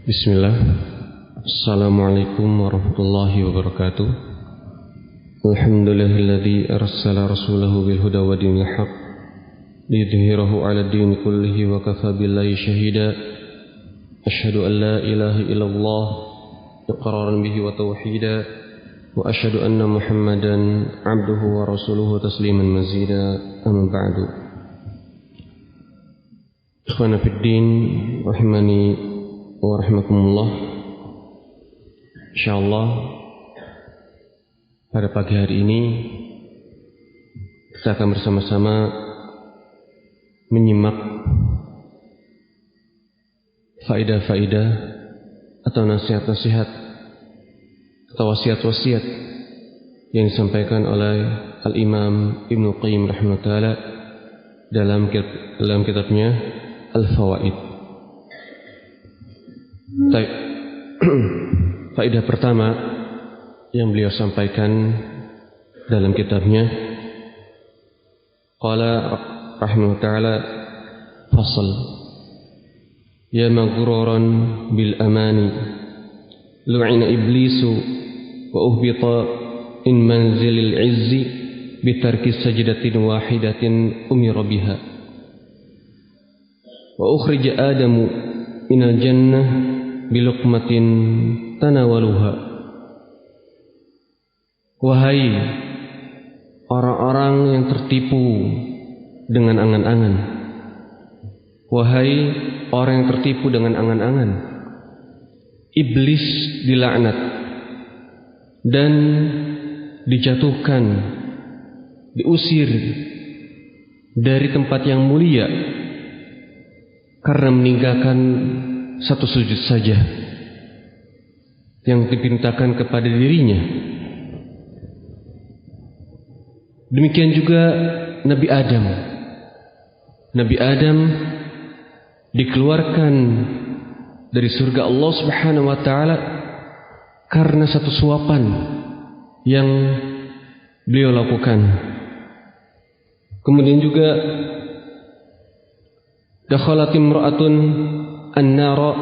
Bismillah. Assalamualaikum warahmatullahi wabarakatuh. Alhamdulillahilladzi arsala rasulahu bil huda wa dinil haq liyudhhirahu 'ala ad-din kullihi wa kafa billahi shahida. Asyhadu an la ilaha illallah iqraran bihi wa tauhida wa asyhadu anna Muhammadan 'abduhu wa rasuluhu tasliman mazida. Amma ba'du. Ikhwana fid din rahimani warahmatullah. Insyaallah pada pagi hari ini kita akan bersama-sama menyimak faidah-faidah atau nasihat-nasihat atau wasiat-wasiat yang disampaikan oleh Al-Imam Ibnu Qayyim rahimahullah dalam kitabnya Al-Fawaid. Faedah pertama yang beliau sampaikan dalam kitabnya, qala rahimahullah ta'ala, fasal ya maghruran bil amani lu'ina iblisu wa uhbita in manzilil izzi bitarki sajdatin wahidatin umira biha wa ukhrija adamu minal jannah biluqmatin tanawaluha. Wahai orang-orang yang tertipu dengan angan-angan, wahai orang yang tertipu dengan angan-angan, iblis dilaknat dan dijatuhkan, diusir dari tempat yang mulia karena meninggalkan satu sujud saja yang diperintahkan kepada dirinya. Demikian juga Nabi Adam. Nabi Adam dikeluarkan dari surga Allah Subhanahu wa taala karena satu suapan yang beliau lakukan. Kemudian juga dakhalat imra'atun an-nara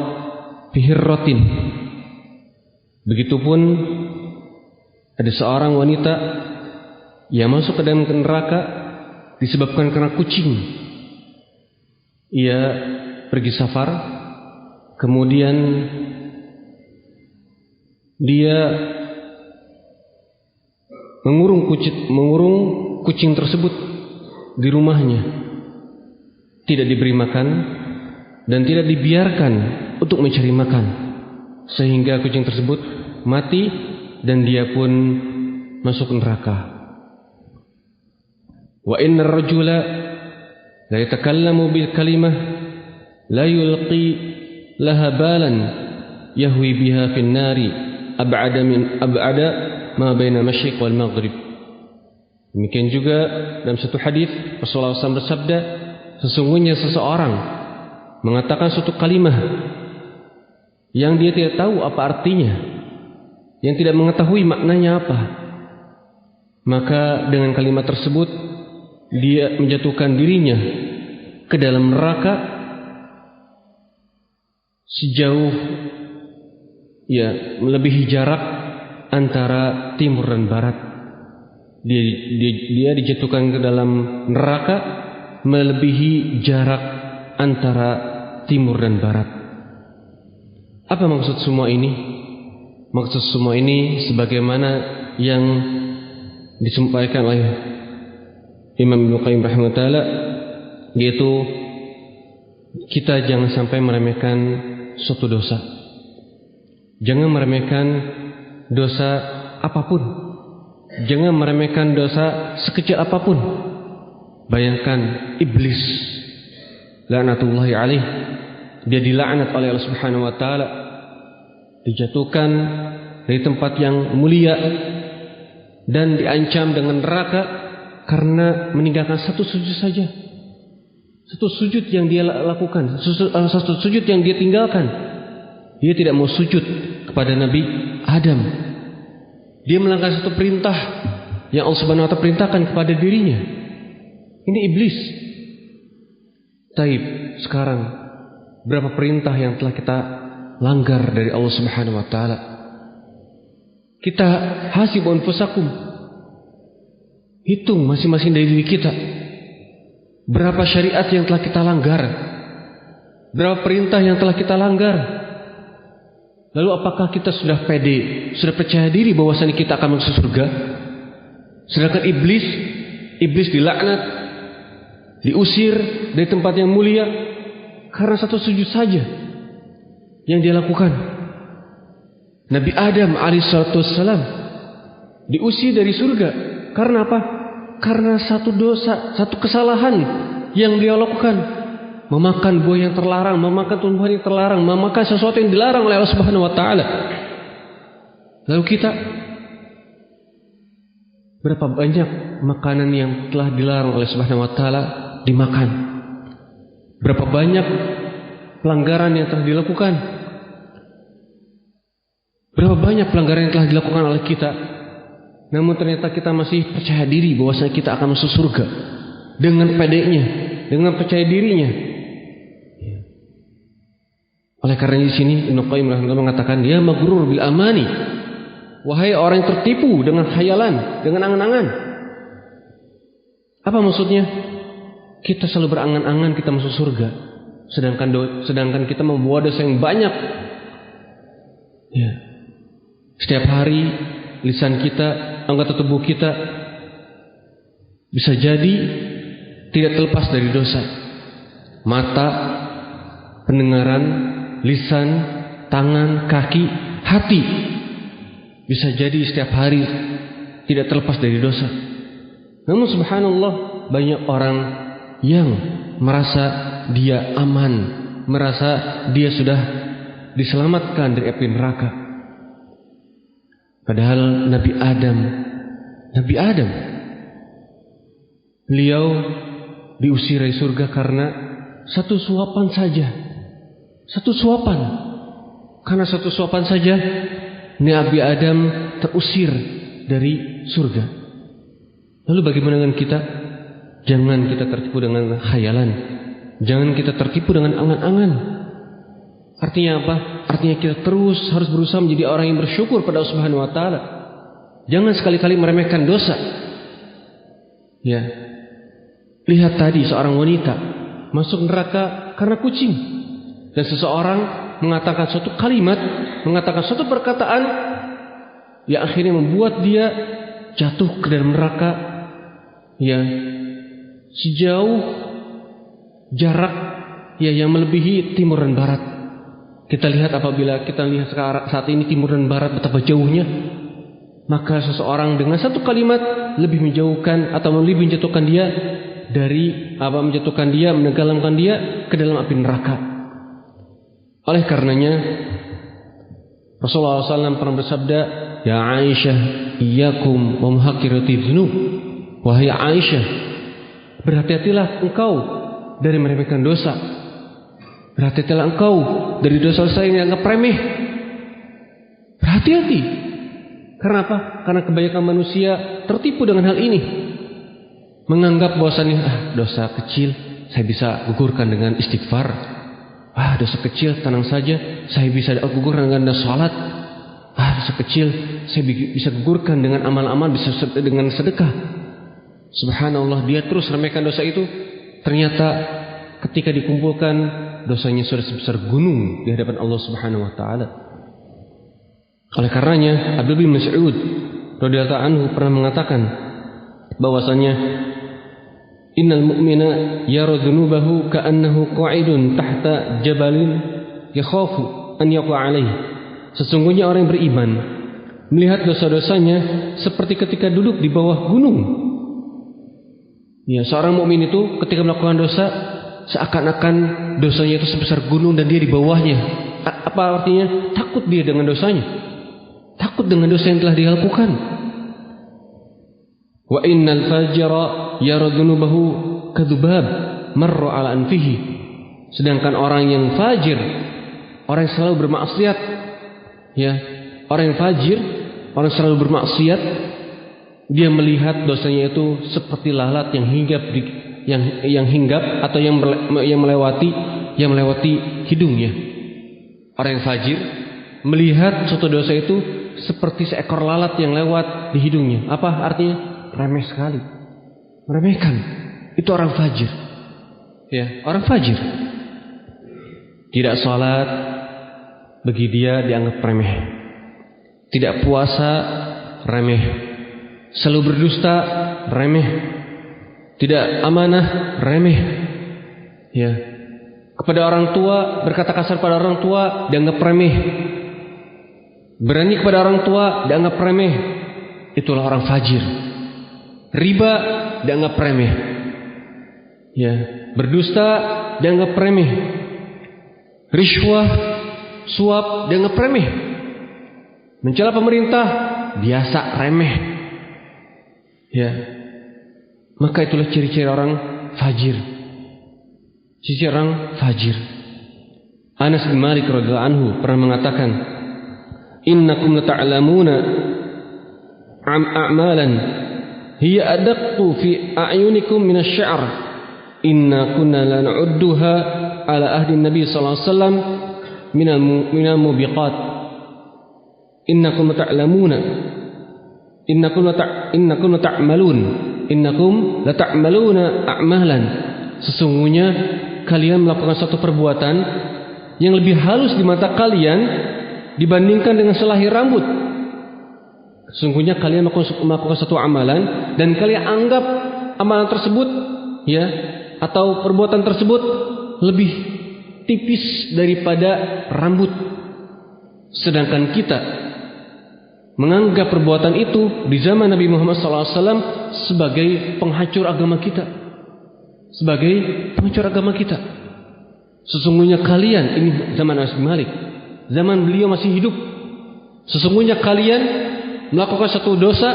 fi hirratin. Begitupun ada seorang wanita yang masuk ke dalam neraka disebabkan karena kucing. Ia pergi safar, kemudian dia mengurung kucing tersebut di rumahnya, tidak diberi makan dan tidak dibiarkan untuk mencari makan, sehingga kucing tersebut mati dan dia pun masuk neraka. Wa innar rajula la yatakallamu bil kalimah la yulqi laha balan yahwi biha fin nari ab'ada ma baina masyriq wal maghrib. Demikian juga dalam satu hadis Rasulullah SAW bersabda, sesungguhnya seseorang mengatakan suatu kalimah yang dia tidak tahu apa artinya, yang tidak mengetahui maknanya apa, maka dengan kalimat tersebut dia menjatuhkan dirinya ke dalam neraka sejauh melebihi jarak antara timur dan barat. Dia dijatuhkan ke dalam neraka melebihi jarak antara timur dan barat. Apa maksud semua ini? Maksud semua ini sebagaimana yang disampaikan oleh Imam Ibnu Qayyim rahimahullah, yaitu kita jangan sampai meremehkan suatu dosa. Jangan meremehkan dosa apapun. Jangan meremehkan dosa sekecil apapun. Bayangkan iblis, laknatullahi alaih, dia dilaknat oleh Allah Subhanahu wa taala, dijatuhkan dari tempat yang mulia dan diancam dengan neraka karena meninggalkan satu sujud saja. Satu sujud yang dia lakukan, satu sujud yang dia tinggalkan. Dia tidak mau sujud kepada Nabi Adam. Dia melanggar satu perintah yang Allah Subhanahu wa taala perintahkan kepada dirinya. Ini iblis. Taib, sekarang berapa perintah yang telah kita langgar dari Allah Subhanahu wa taala. Kita hasibu anfusakum. Hitung masing-masing dari diri kita. Berapa syariat yang telah kita langgar? Berapa perintah yang telah kita langgar? Lalu apakah kita sudah pede, sudah percaya diri bahwasanya kita akan masuk surga? Sedangkan iblis dilaknat, diusir dari tempat yang mulia karena satu sujud saja yang dia lakukan. Nabi Adam alaihissalam diusir dari surga karena apa? Karena satu dosa, satu kesalahan yang dia lakukan, memakan buah yang terlarang, memakan tumbuhan yang terlarang, memakan sesuatu yang dilarang oleh Allah Subhanahu wa taala. Lalu kita, berapa banyak makanan yang telah dilarang oleh Subhanahu wa taala dimakan? Berapa banyak pelanggaran yang telah dilakukan? Berapa banyak pelanggaran yang telah dilakukan oleh kita? Namun ternyata kita masih percaya diri bahwasanya kita akan masuk surga dengan pedenya, dengan percaya dirinya. Oleh karena di sini Ibnu Qayyim rahimahullah mengatakan, ya maghrur bil amani, wahai orang yang tertipu dengan khayalan, dengan angan-angan. Apa maksudnya? Kita selalu berangan-angan kita masuk surga, sedangkan kita membawa dosa yang banyak. Ya. Setiap hari lisan kita, anggota tubuh kita bisa jadi tidak terlepas dari dosa. Mata, pendengaran, lisan, tangan, kaki, hati bisa jadi setiap hari tidak terlepas dari dosa. Namun subhanallah, banyak orang yang merasa dia aman, merasa dia sudah diselamatkan dari api neraka. Padahal Nabi Adam beliau diusir dari surga karena satu suapan saja. Karena satu suapan saja Nabi Adam terusir dari surga. Lalu bagaimana dengan kita? Jangan kita tertipu dengan khayalan. Jangan kita tertipu dengan angan-angan. Artinya apa? Artinya kita terus harus berusaha menjadi orang yang bersyukur pada Allah Subhanahu wa taala. Jangan sekali-kali meremehkan dosa. Ya. Lihat tadi seorang wanita masuk neraka karena kucing. Dan seseorang mengatakan suatu kalimat, mengatakan suatu perkataan yang akhirnya membuat dia jatuh ke dalam neraka, ya, sejauh jarak ya yang melebihi timur dan barat. Kita lihat apabila kita lihat sekarang saat ini timur dan barat betapa jauhnya, maka seseorang dengan satu kalimat lebih menjauhkan atau lebih menjatuhkan dia dari menjatuhkan dia, menenggelamkan dia ke dalam api neraka. Oleh karenanya Rasulullah SAW pernah bersabda, ya Aisyah, iyyakum wa muhaqqirati dzunub. Wahai Aisyah, berhati-hatilah engkau dari meremehkan dosa. Berhati-hatilah engkau dari dosa-dosa yang dianggap remeh. Berhati-hati. Karena apa? Karena kebanyakan manusia tertipu dengan hal ini. Menganggap bahwasanya dosa kecil saya bisa gugurkan dengan istighfar. Dosa kecil tenang saja, saya bisa gugurkan dengan salat. Dosa kecil saya bisa gugurkan dengan amal-amal, bisa dengan sedekah. Subhanallah, dia terus remehkan dosa itu. Ternyata ketika dikumpulkan, dosanya sudah sebesar gunung di hadapan Allah Subhanahu wa taala. Oleh karenanya Abdullah bin Mas'ud radhiyallahu anhu pernah mengatakan bahwasanya innal mu'mina yara dzunubahu ka'annahu qa'idun tahta jabalin yakhafu an yaqa 'alaihi. Sesungguhnya orang yang beriman melihat dosa-dosanya seperti ketika duduk di bawah gunung. Ya, seorang mukmin itu ketika melakukan dosa seakan-akan dosanya itu sebesar gunung dan dia di bawahnya. Apa artinya? Takut dia dengan dosanya. Takut dengan dosa yang telah dia lakukan. Wa innal fajira yara dzunubahu kadzubab marra ala anfihi. Sedangkan orang yang fajir, orang yang selalu bermaksiat, ya, orang yang fajir, orang yang selalu bermaksiat, dia melihat dosanya itu seperti lalat yang hinggap atau yang melewati hidungnya. Orang yang fajir melihat suatu dosa itu seperti seekor lalat yang lewat di hidungnya. Apa artinya? Remeh sekali, meremehkan. Itu orang fajir. Ya, orang fajir. Tidak sholat, bagi dia dianggap remeh. Tidak puasa, remeh. Selalu berdusta, remeh. Tidak amanah, remeh. Ya. Kepada orang tua, berkata kasar pada orang tua, dianggap remeh. Berani kepada orang tua, dianggap remeh. Itulah orang fajir. Riba, dianggap remeh. Ya. Berdusta, dianggap remeh. Rishwah, suap, dianggap remeh. Mencela pemerintah, biasa, remeh. Ya. Maka itulah ciri-ciri orang fajir. Ciri-ciri orang fajir. Anas bin Malik radhiyallahu anhu pernah mengatakan, "Innakum lata'lamuna a'malan hiya adaqqu fi a'yunikum min asy-sya'r. Inna kunna la na'udduha ala ahdi Nabi sallallahu alaihi wasallam minal mubiqat. Innakum lata'lamuna innakum lata'maluna a'malan." Sesungguhnya kalian melakukan satu perbuatan yang lebih halus di mata kalian dibandingkan dengan selahir rambut. Sesungguhnya kalian melakukan satu amalan dan kalian anggap amalan tersebut, ya, atau perbuatan tersebut lebih tipis daripada rambut. Sedangkan kita menganggap perbuatan itu di zaman Nabi Muhammad SAW sebagai penghancur agama kita. Sebagai penghancur agama kita. Sesungguhnya kalian, ini zaman Anas bin Malik, zaman beliau masih hidup. Sesungguhnya kalian melakukan satu dosa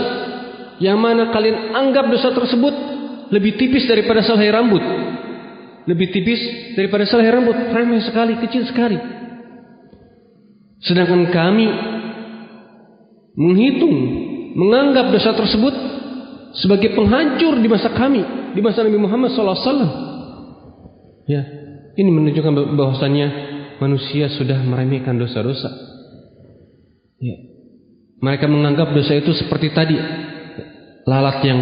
yang mana kalian anggap dosa tersebut lebih tipis daripada selai rambut. Lebih tipis daripada selai rambut. Remeh sekali, kecil sekali. Sedangkan kami menghitung, menganggap dosa tersebut sebagai penghancur di masa kami, di masa Nabi Muhammad SAW. Ya, ini menunjukkan bahwasannya manusia sudah meremehkan dosa-dosa. Ya. Mereka menganggap dosa itu seperti tadi, lalat yang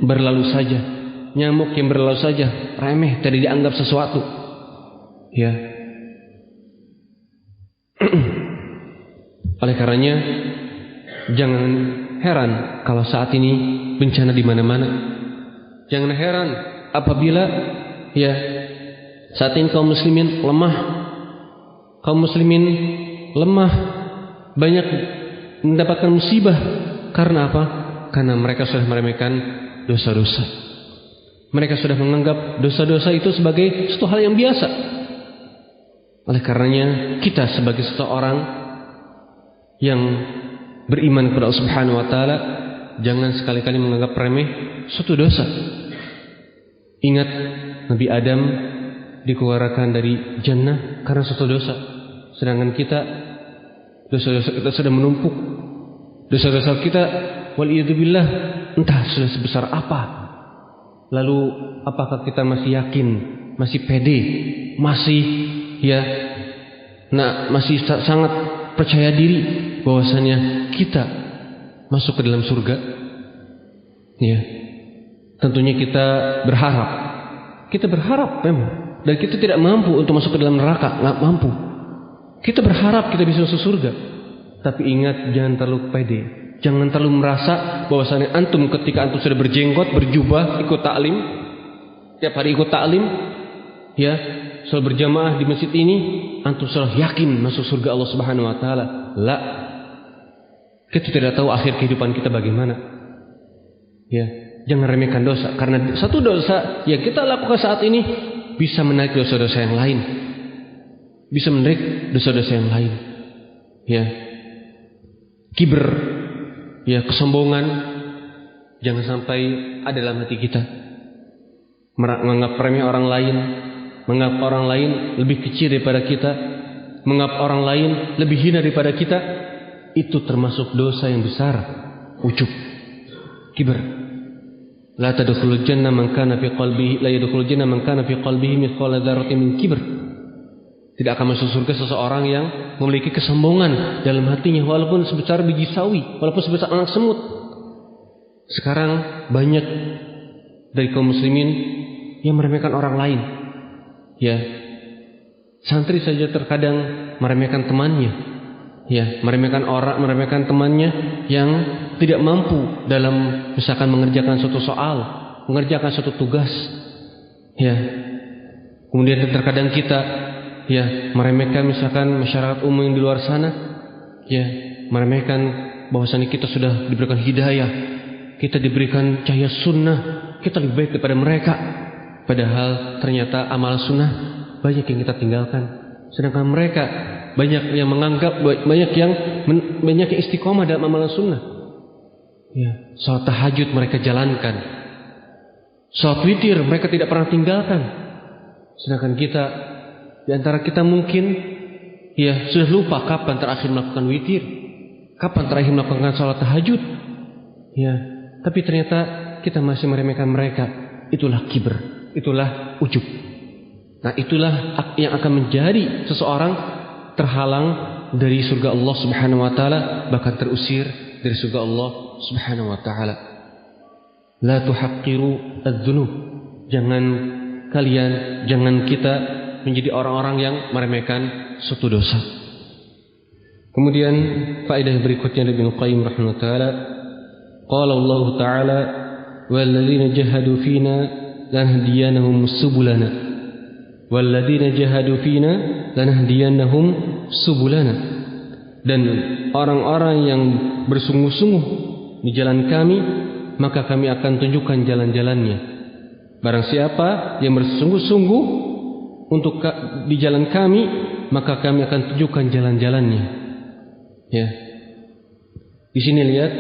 berlalu saja, nyamuk yang berlalu saja, remeh, tidak dianggap sesuatu. Ya. Oleh karenanya, jangan heran kalau saat ini bencana di mana-mana. Jangan heran apabila, ya, saat ini kaum muslimin lemah. Kaum muslimin lemah, banyak mendapatkan musibah. Karena apa? Karena mereka sudah meremehkan dosa-dosa. Mereka sudah menganggap dosa-dosa itu sebagai suatu hal yang biasa. Oleh karenanya, kita sebagai seseorang yang beriman kepada Allah Subhanahu wa taala, jangan sekali-kali menganggap remeh suatu dosa. Ingat, Nabi Adam dikeluarkan dari jannah karena suatu dosa. Sedangkan kita, dosa-dosa kita sudah menumpuk. Dosa-dosa kita, waliyadzubillah, entah sudah sebesar apa. Lalu apakah kita masih yakin, masih pede, masih, ya, masih sangat percaya diri bahwasanya kita masuk ke dalam surga? Ya, tentunya kita berharap. Kita berharap memang, dan kita tidak mampu untuk masuk ke dalam neraka, nggak mampu. Kita berharap kita bisa masuk surga, tapi ingat, jangan terlalu pede, jangan terlalu merasa bahwasanya antum ketika antum sudah berjenggot, berjubah, ikut taklim, tiap hari ikut taklim, ya, selalu berjamaah di masjid ini, antum selalu yakin masuk surga Allah Subhanahu wa taala. La. Kita tidak tahu akhir kehidupan kita bagaimana. Ya, jangan remehkan dosa, karena satu dosa yang kita lakukan saat ini bisa menarik dosa-dosa yang lain. Bisa menarik dosa-dosa yang lain. Ya. Kibr, ya, kesombongan jangan sampai ada dalam hati kita. Menganggap remeh orang lain, menganggap orang lain lebih kecil daripada kita, menganggap orang lain lebih hina daripada kita, itu termasuk dosa yang besar. Ujub, kibr. La tadkhulul jannah man kana fi qalbihi la yadkhulul jannah man kana fi qalbihi mithqala dzarratin min kibr. Tidak akan masuk surga seseorang yang memiliki kesombongan dalam hatinya, walaupun sebesar biji sawi, walaupun sebesar anak semut. Sekarang banyak dari kaum muslimin yang meremehkan orang lain. Ya, santri saja terkadang meremehkan temannya. Ya, meremehkan orang, meremehkan temannya yang tidak mampu dalam misalkan mengerjakan suatu soal, mengerjakan suatu tugas. Ya, kemudian terkadang kita meremehkan misalkan masyarakat umum yang di luar sana. Ya, meremehkan bahwasanya kita sudah diberikan hidayah, kita diberikan cahaya sunnah, kita lebih baik daripada mereka. Padahal ternyata amal sunnah banyak yang kita tinggalkan, sedangkan mereka banyak yang menganggap, banyak yang istiqomah dalam amalan sunnah. Ya, salat tahajud mereka jalankan, salat witir mereka tidak pernah tinggalkan. Sedangkan kita, di antara kita mungkin sudah lupa kapan terakhir melakukan witir, kapan terakhir melakukan salat tahajud. Ya, tapi ternyata kita masih meremehkan mereka. Itulah kibr, itulah ujub. Nah, itulah yang akan menjadi seseorang terhalang dari surga Allah Subhanahu wa taala, bahkan terusir dari surga Allah Subhanahu wa taala. La tuhaqqiru adz-dzunub. Jangan kita menjadi orang-orang yang meremehkan suatu dosa. Kemudian faedah berikutnya dari Ibnu Qayyim rahimahullah taala, qala Allah taala walladzina jahadu fina lanahdiyanahum subulana walladzina jahadu fina lanahdiyanahum subulana. Dan orang-orang yang bersungguh-sungguh di jalan kami, maka kami akan tunjukkan jalan-jalannya. Barang siapa yang bersungguh-sungguh untuk di jalan kami, maka kami akan tunjukkan jalan-jalannya. Ya. Di sini lihat,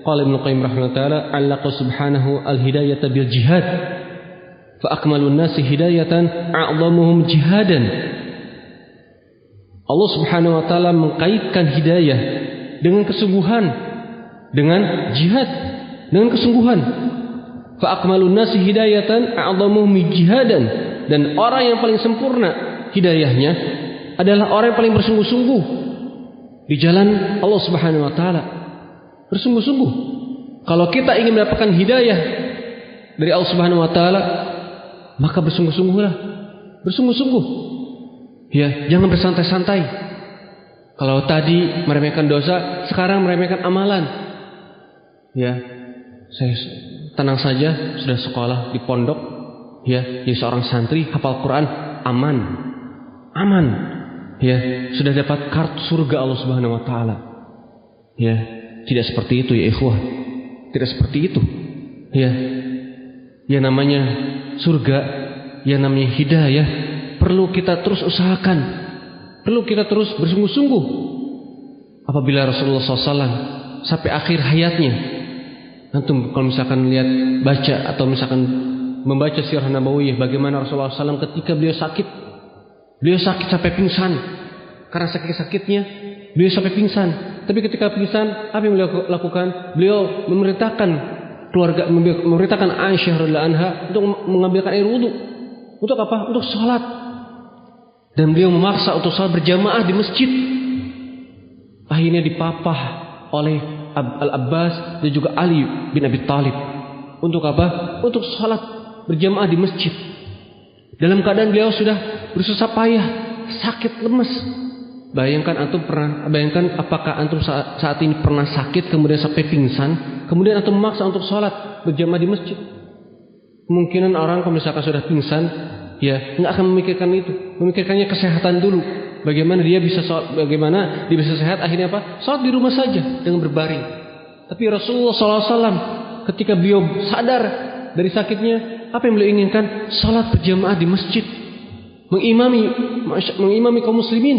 qala Ibnu Qayyim rahimahullah taala, allaqa subhanahu al-hidayata bil jihad. Fa akmalun nasi hidayatan a'dhamuhum jihadan. Allah Subhanahu wa taala mengkaitkan hidayah dengan kesungguhan, dengan jihad, dengan kesungguhan. Fa akmalun nasi hidayatan a'dhamuhum jihadan. Dan orang yang paling sempurna hidayahnya adalah orang yang paling bersungguh-sungguh di jalan Allah Subhanahu wa taala. Bersungguh-sungguh. Kalau kita ingin mendapatkan hidayah dari Allah Subhanahu wa taala, maka bersungguh-sungguhlah. Bersungguh-sungguh. Ya, jangan bersantai-santai. Kalau tadi meremehkan dosa, sekarang meremehkan amalan. Ya, saya tenang saja, sudah sekolah di pondok, jadi seorang santri hafal Quran, aman. Ya, sudah dapat kartu surga Allah Subhanahu wa taala. Ya, tidak seperti itu ya ikhwah. Tidak seperti itu. Ya. Yang namanya surga, yang namanya hidayah, perlu kita terus usahakan, perlu kita terus bersungguh-sungguh. Apabila Rasulullah SAW sampai akhir hayatnya, antum kalau misalkan lihat, baca atau misalkan membaca sirah nabawiyah, bagaimana Rasulullah SAW ketika beliau sakit sampai pingsan. Karena sakit-sakitnya beliau sampai pingsan. Tapi ketika pingsan, apa yang beliau lakukan? Beliau memerintahkan keluarga, memerintahkan Aisyah radhiyallahu anha untuk mengambilkan air wudu. Untuk apa? Untuk sholat. Dan beliau memaksa untuk sholat berjamaah di masjid. Akhirnya dipapah oleh Al-Abbas dan juga Ali bin Abi Thalib. Untuk apa? Untuk sholat berjamaah di masjid. Dalam keadaan beliau sudah bersusah payah, sakit, lemas. Bayangkan apakah antum saat ini pernah sakit kemudian sampai pingsan, kemudian antum memaksa untuk sholat berjamaah di masjid. Kemungkinan orang kalau misalkan sudah pingsan, nggak akan memikirkan itu, memikirkannya kesehatan dulu. Bagaimana dia bisa sehat? Akhirnya apa? Sholat di rumah saja dengan berbaring. Tapi Rasulullah SAW ketika beliau sadar dari sakitnya, apa yang beliau inginkan? Sholat berjamaah di masjid, mengimami kaum muslimin.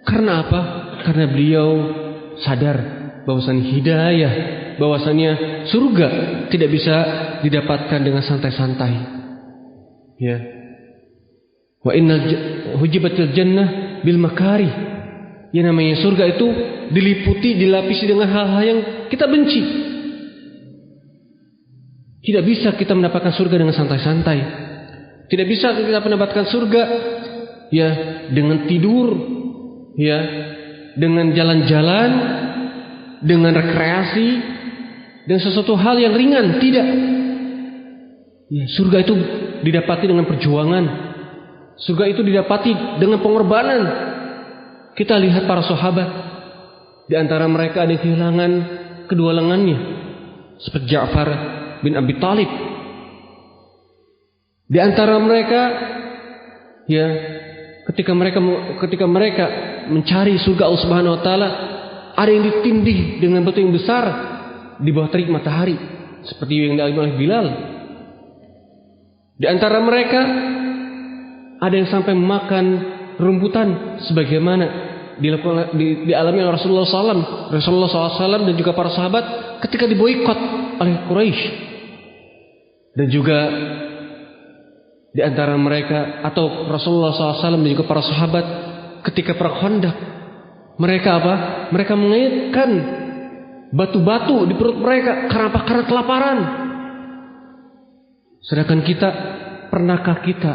Karena apa? Karena beliau sadar bahwasannya hidayah, bahwasannya surga tidak bisa didapatkan dengan santai-santai. Ya. Wa innal hujibatil jannah bil makarih. Yang namanya surga itu dilapisi dengan hal-hal yang kita benci. Tidak bisa kita mendapatkan surga dengan santai-santai. Tidak bisa kita mendapatkan surga ya, dengan tidur, ya, dengan jalan-jalan, dengan rekreasi, dengan sesuatu hal yang ringan. Tidak. Ya, surga itu didapati dengan perjuangan. Surga itu didapati dengan pengorbanan. Kita lihat para sahabat. Di antara mereka ada yang kehilangan kedua lengannya, seperti Ja'far bin Abi Thalib. Di antara mereka, ya, ketika mereka mencari surga Allah Subhanahu wa taala, ada yang ditindih dengan batu yang besar di bawah terik matahari, seperti yang dialami oleh Bilal. Di antara mereka ada yang sampai memakan rumputan sebagaimana dialami oleh Rasulullah SAW dan juga para sahabat ketika diboikot oleh Quraisy. Dan juga di antara mereka atau Rasulullah SAW dan juga para sahabat ketika perang Khandaq, mereka apa? Mereka mengaitkan batu-batu di perut mereka. Karena apa? Karena kelaparan. Sedangkan kita, pernahkah kita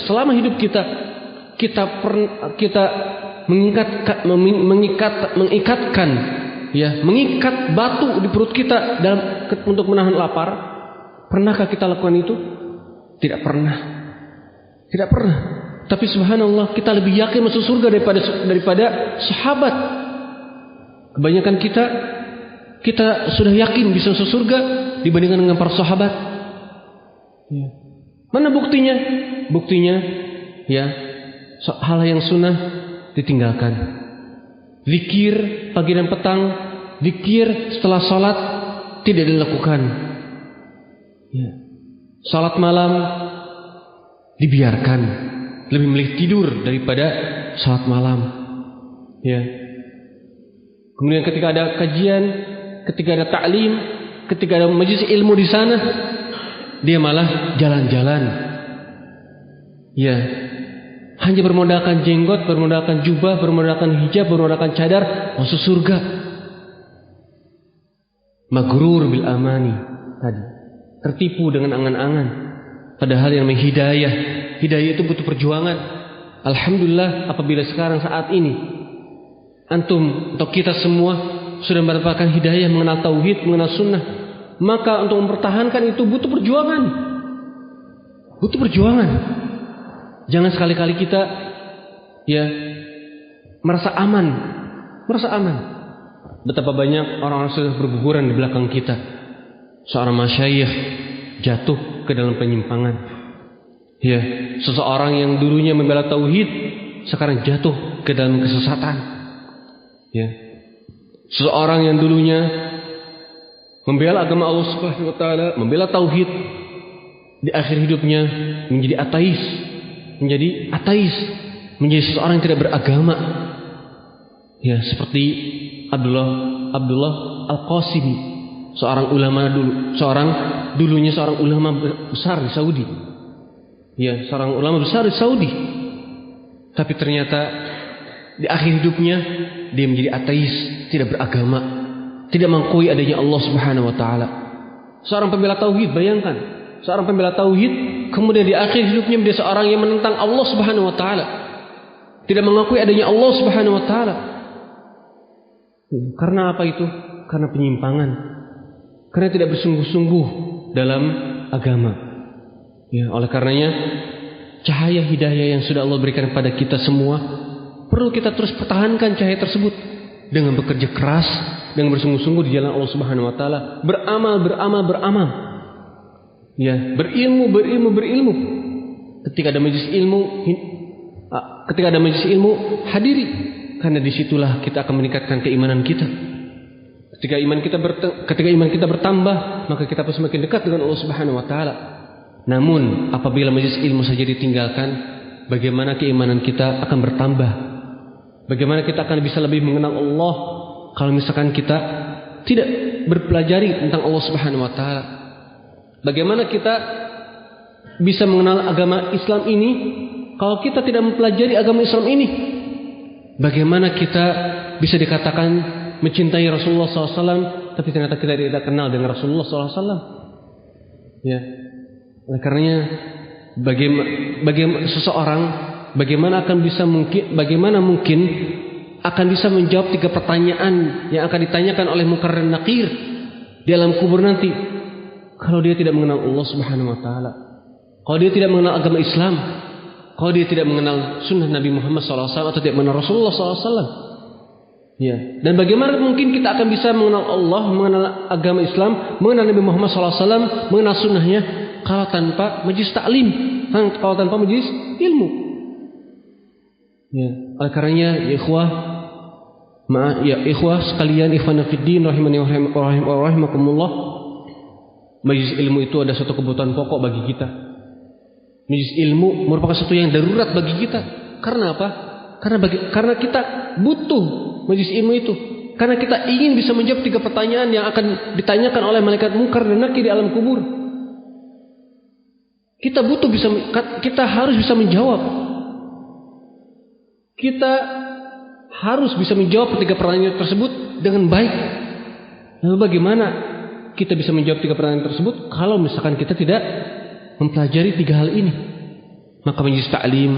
selama hidup kita mengikat batu di perut kita untuk menahan lapar? Pernahkah kita lakukan itu? Tidak pernah. Tapi subhanallah, kita lebih yakin masuk surga daripada sahabat. Kebanyakan kita sudah yakin bisa masuk surga dibandingkan dengan para sahabat. Ya. Mana buktinya? Buktinya, ya, hal yang sunnah ditinggalkan. Zikir pagi dan petang, zikir setelah salat tidak dilakukan. Ya. Salat malam dibiarkan, lebih memilih tidur daripada salat malam. Ya. Kemudian ketika ada kajian, ketika ada ta'lim, ketika ada majelis ilmu di sana, dia malah jalan-jalan. Ya. Hanya bermodalkan jenggot, bermodalkan jubah, bermodalkan hijab, bermodalkan cadar, masuk surga. Maghrur bil amani tadi. Tertipu dengan angan-angan. Padahal yang namanya hidayah itu butuh perjuangan. Alhamdulillah apabila sekarang saat ini antum atau kita semua sudah mendapatkan hidayah, mengenal tauhid, mengenal sunnah, maka untuk mempertahankan itu butuh perjuangan. Butuh perjuangan. Jangan sekali-kali kita, ya, merasa aman. Betapa banyak orang-orang sudah berguguran di belakang kita. Seorang masyayikh jatuh ke dalam penyimpangan. Ya, seseorang yang dulunya membela tauhid sekarang jatuh ke dalam kesesatan. Ya. Seseorang yang dulunya membela agama Allah Subhanahu wa taala, membela tauhid, di akhir hidupnya menjadi ateis, menjadi seseorang yang tidak beragama. Ya, seperti Abdullah Al-Qasimi, seorang ulama dulunya seorang ulama besar di Saudi. Ya, seorang ulama besar di Saudi. Tapi ternyata di akhir hidupnya dia menjadi ateis, tidak beragama, tidak mengakui adanya Allah Subhanahu wa taala. Seorang pembela tauhid, bayangkan, seorang pembela tauhid kemudian di akhir hidupnya menjadi seorang yang menentang Allah Subhanahu wa taala, tidak mengakui adanya Allah Subhanahu wa taala. Karena apa itu? Karena penyimpangan. Karena tidak bersungguh-sungguh dalam agama. Ya, oleh karenanya cahaya hidayah yang sudah Allah berikan kepada kita semua perlu kita terus pertahankan cahaya tersebut dengan bekerja keras, dengan bersungguh-sungguh di jalan Allah Subhanahu wa taala, beramal. Ya, berilmu. Ketika ada majelis ilmu, hadiri, karena disitulah kita akan meningkatkan keimanan kita. Ketika iman kita bertambah, maka kita pun semakin dekat dengan Allah Subhanahu wa taala. Namun apabila majelis ilmu saja ditinggalkan, bagaimana keimanan kita akan bertambah? Bagaimana kita akan bisa lebih mengenal Allah kalau misalkan kita tidak berpelajari tentang Allah Subhanahu wa taala? Bagaimana kita bisa mengenal agama Islam ini kalau kita tidak mempelajari agama Islam ini? Bagaimana kita bisa dikatakan mencintai Rasulullah SAW tapi ternyata kita tidak kenal dengan Rasulullah SAW? Ya, oleh karenanya bagaimana mungkin akan bisa menjawab 3 pertanyaan yang akan ditanyakan oleh Munkar dan Nakir di alam kubur nanti kalau dia tidak mengenal Allah Subhanahu wa taala, kalau dia tidak mengenal agama Islam, kalau dia tidak mengenal sunnah Nabi Muhammad SAW atau tidak mengenal Rasulullah SAW. Ya, dan bagaimana mungkin kita akan bisa mengenal Allah, mengenal agama Islam, mengenal Nabi Muhammad SAW, mengenal sunnahnya kalau tanpa majlis taklim, kalau tanpa majlis ilmu. Ya, oleh karenanya ikhwah sekalian, ikhwana fiddin rahimani wa rahimakumullah, majlis ilmu itu ada satu kebutuhan pokok bagi kita. Majlis ilmu merupakan sesuatu yang darurat bagi kita. Karena apa? Karena kita butuh majlis ilmu itu. Karena kita ingin bisa menjawab 3 pertanyaan yang akan ditanyakan oleh malaikat Munkar dan Nakir di alam kubur. Kita harus bisa menjawab. Kita harus bisa menjawab 3 pertanyaan tersebut dengan baik. Lalu bagaimana kita bisa menjawab 3 pertanyaan tersebut kalau misalkan kita tidak mempelajari 3 hal ini? Maka majlis ta'lim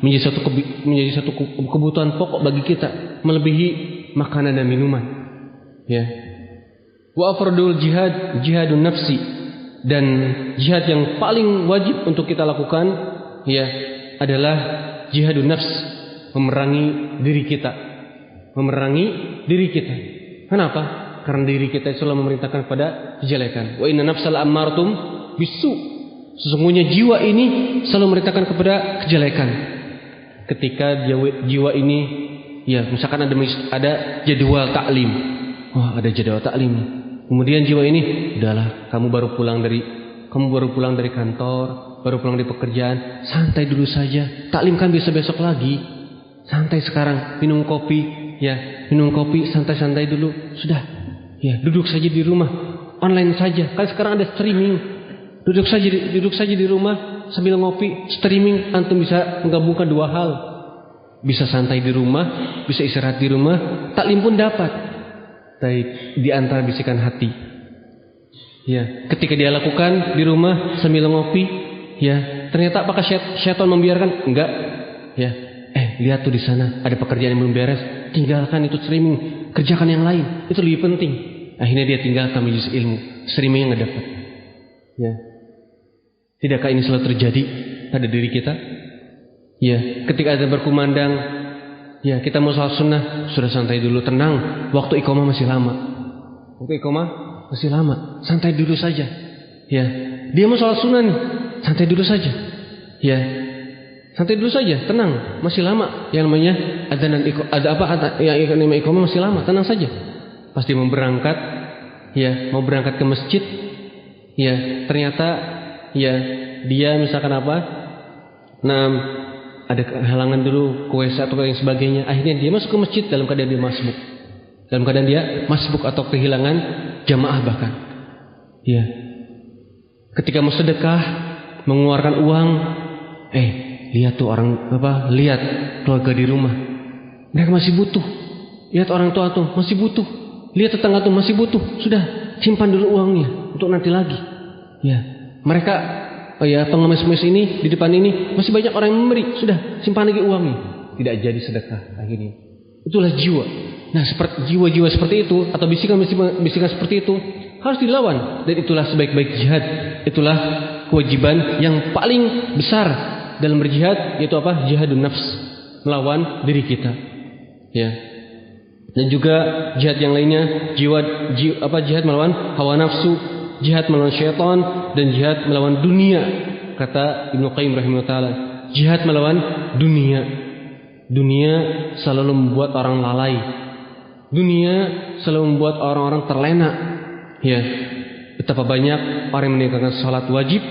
menjadi satu kebutuhan pokok bagi kita, melebihi makanan dan minuman. Ya. Wa afradul jihadun nafsi, dan jihad yang paling wajib untuk kita lakukan ya adalah jihadun nafs, memerangi diri kita. Kenapa? Karena diri kita selalu memerintahkan kepada kejelekan. Wa inna nafsal ammartum bisu. Sesungguhnya jiwa ini selalu memerintahkan kepada kejelekan. Ketika jiwa ini, ya misalkan ada jadwal taklim, ada jadwal taklim. Kemudian jiwa ini, udahlah, kamu baru pulang dari kantor, baru pulang dari pekerjaan, santai dulu saja. Taklim kan besok lagi, santai sekarang, minum kopi, santai-santai dulu, sudah, ya duduk saja di rumah, online saja. Kan sekarang ada streaming, duduk saja di rumah. Sambil ngopi, streaming, antum bisa menggabungkan 2 hal. Bisa santai di rumah, bisa istirahat di rumah, taklim pun dapat. Di antara bisikan hati. Ya, ketika dia lakukan di rumah sambil ngopi, ya, ternyata apakah syaitan membiarkan? Enggak. Ya, lihat tuh di sana ada pekerjaan yang belum beres, tinggalkan itu streaming, kerjakan yang lain. Itu lebih penting. Akhirnya dia tinggalkan majlis ilmu, streaming yang enggak dapat. Ya. Tidakkah ini selalu terjadi pada diri kita? Ya, ketika azan berkumandang, ya kita mau salat sunnah, sudah santai dulu, tenang. Waktu iqamah masih lama. Santai dulu saja. Ya, dia mau salat sunnah nih, santai dulu saja. Ya, santai dulu saja, tenang, masih lama. Yang namanya adzan dan iqamah masih lama, tenang saja. Pasti mau berangkat ke masjid. Ya, ternyata dia misalkan ada halangan dulu ke WC atau yang sebagainya. Akhirnya dia masuk ke masjid dalam keadaan dia masbuk atau kehilangan jamaah bahkan. Ya. Ketika mau sedekah, mengeluarkan uang, lihat tuh lihat keluarga di rumah. Mereka masih butuh. Lihat orang tua tuh masih butuh. Lihat tetangga tuh masih butuh. Sudah, simpan dulu uangnya untuk nanti lagi. Ya. Mereka pengemis-pengemis ini di depan ini masih banyak orang yang memberi, sudah simpan lagi uangnya, tidak jadi sedekah akhirnya. Itulah jiwa. Nah, seperti jiwa-jiwa seperti itu atau bisikan seperti itu harus dilawan, dan itulah sebaik-baik jihad. Itulah kewajiban yang paling besar dalam berjihad, yaitu jihadun nafs, melawan diri kita. Ya. Dan juga jihad yang lainnya, jihad melawan hawa nafsu, jihad melawan syaitan, dan jihad melawan dunia. Kata Ibnu Qayyim rahimahullah ta'ala, jihad melawan dunia. Dunia selalu membuat orang lalai. Dunia selalu membuat orang-orang terlena. Ya, betapa banyak orang yang meninggalkan salat wajib,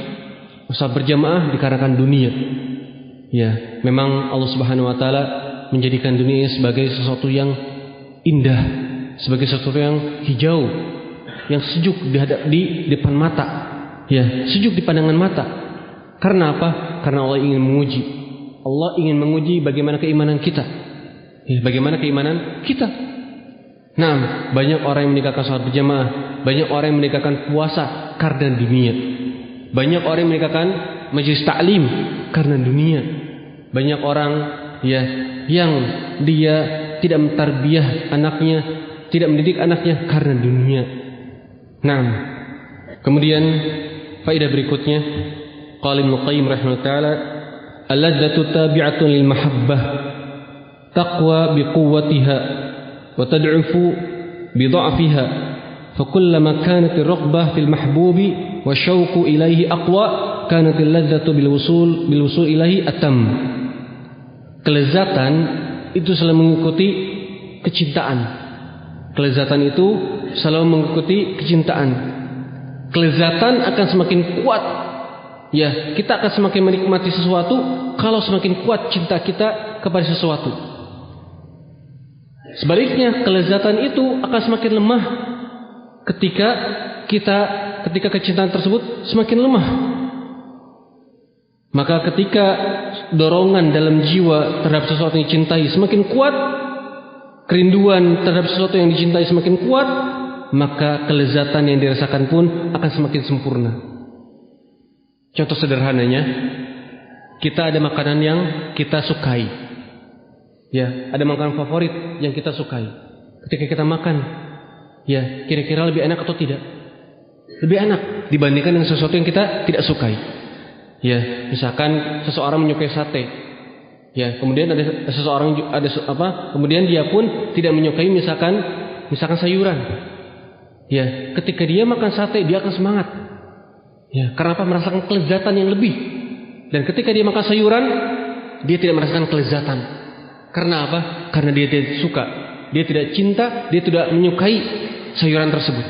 salat berjamaah dikarenakan dunia. Ya, memang Allah Subhanahu wa taala menjadikan dunia sebagai sesuatu yang indah, sebagai sesuatu yang hijau, yang sejuk di depan mata, ya, sejuk di pandangan mata. Karena apa? Karena Allah ingin menguji bagaimana keimanan kita. Ya, bagaimana keimanan kita. Nah, banyak orang yang meninggalkan salat berjamaah, banyak orang yang meninggalkan puasa karena dunia. Banyak orang yang meninggalkan majelis taklim karena dunia. Banyak orang ya yang dia tidak mentarbiyah anaknya, tidak mendidik anaknya karena dunia. Nah, kemudian faedah berikutnya, qala Ibnu Qayyim rahimahullah taala, al-ladzatu tabi'atun lil mahabbah, taqwa biquwwatiha wa tad'ufu bidha'fiha, fa kullama kanat ar-raghbah fil mahbubi wa syauqu ilaihi aqwa, kanat al-ladzatu bil wusul ilaihi atam. Kelezatan itu selalu mengikuti kecintaan. Kelezatan itu selalu mengikuti kecintaan. Kelezatan akan semakin kuat. Ya, kita akan semakin menikmati sesuatu kalau semakin kuat cinta kita kepada sesuatu. Sebaliknya, kelezatan itu akan semakin lemah ketika kecintaan tersebut semakin lemah. Maka ketika dorongan dalam jiwa terhadap sesuatu yang dicintai semakin kuat, kerinduan terhadap sesuatu yang dicintai semakin kuat, maka kelezatan yang dirasakan pun akan semakin sempurna. Contoh sederhananya, kita ada makanan yang kita sukai. Ya, ada makanan favorit yang kita sukai. Ketika kita makan, ya, kira-kira lebih enak atau tidak? Lebih enak dibandingkan dengan sesuatu yang kita tidak sukai. Ya, misalkan seseorang menyukai sate. Ya, kemudian kemudian dia pun tidak menyukai misalkan sayuran. Ya, ketika dia makan sate dia akan semangat. Ya, karena apa? Merasakan kelezatan yang lebih. Dan ketika dia makan sayuran, dia tidak merasakan kelezatan. Karena apa? Karena dia tidak suka, dia tidak cinta, dia tidak menyukai sayuran tersebut.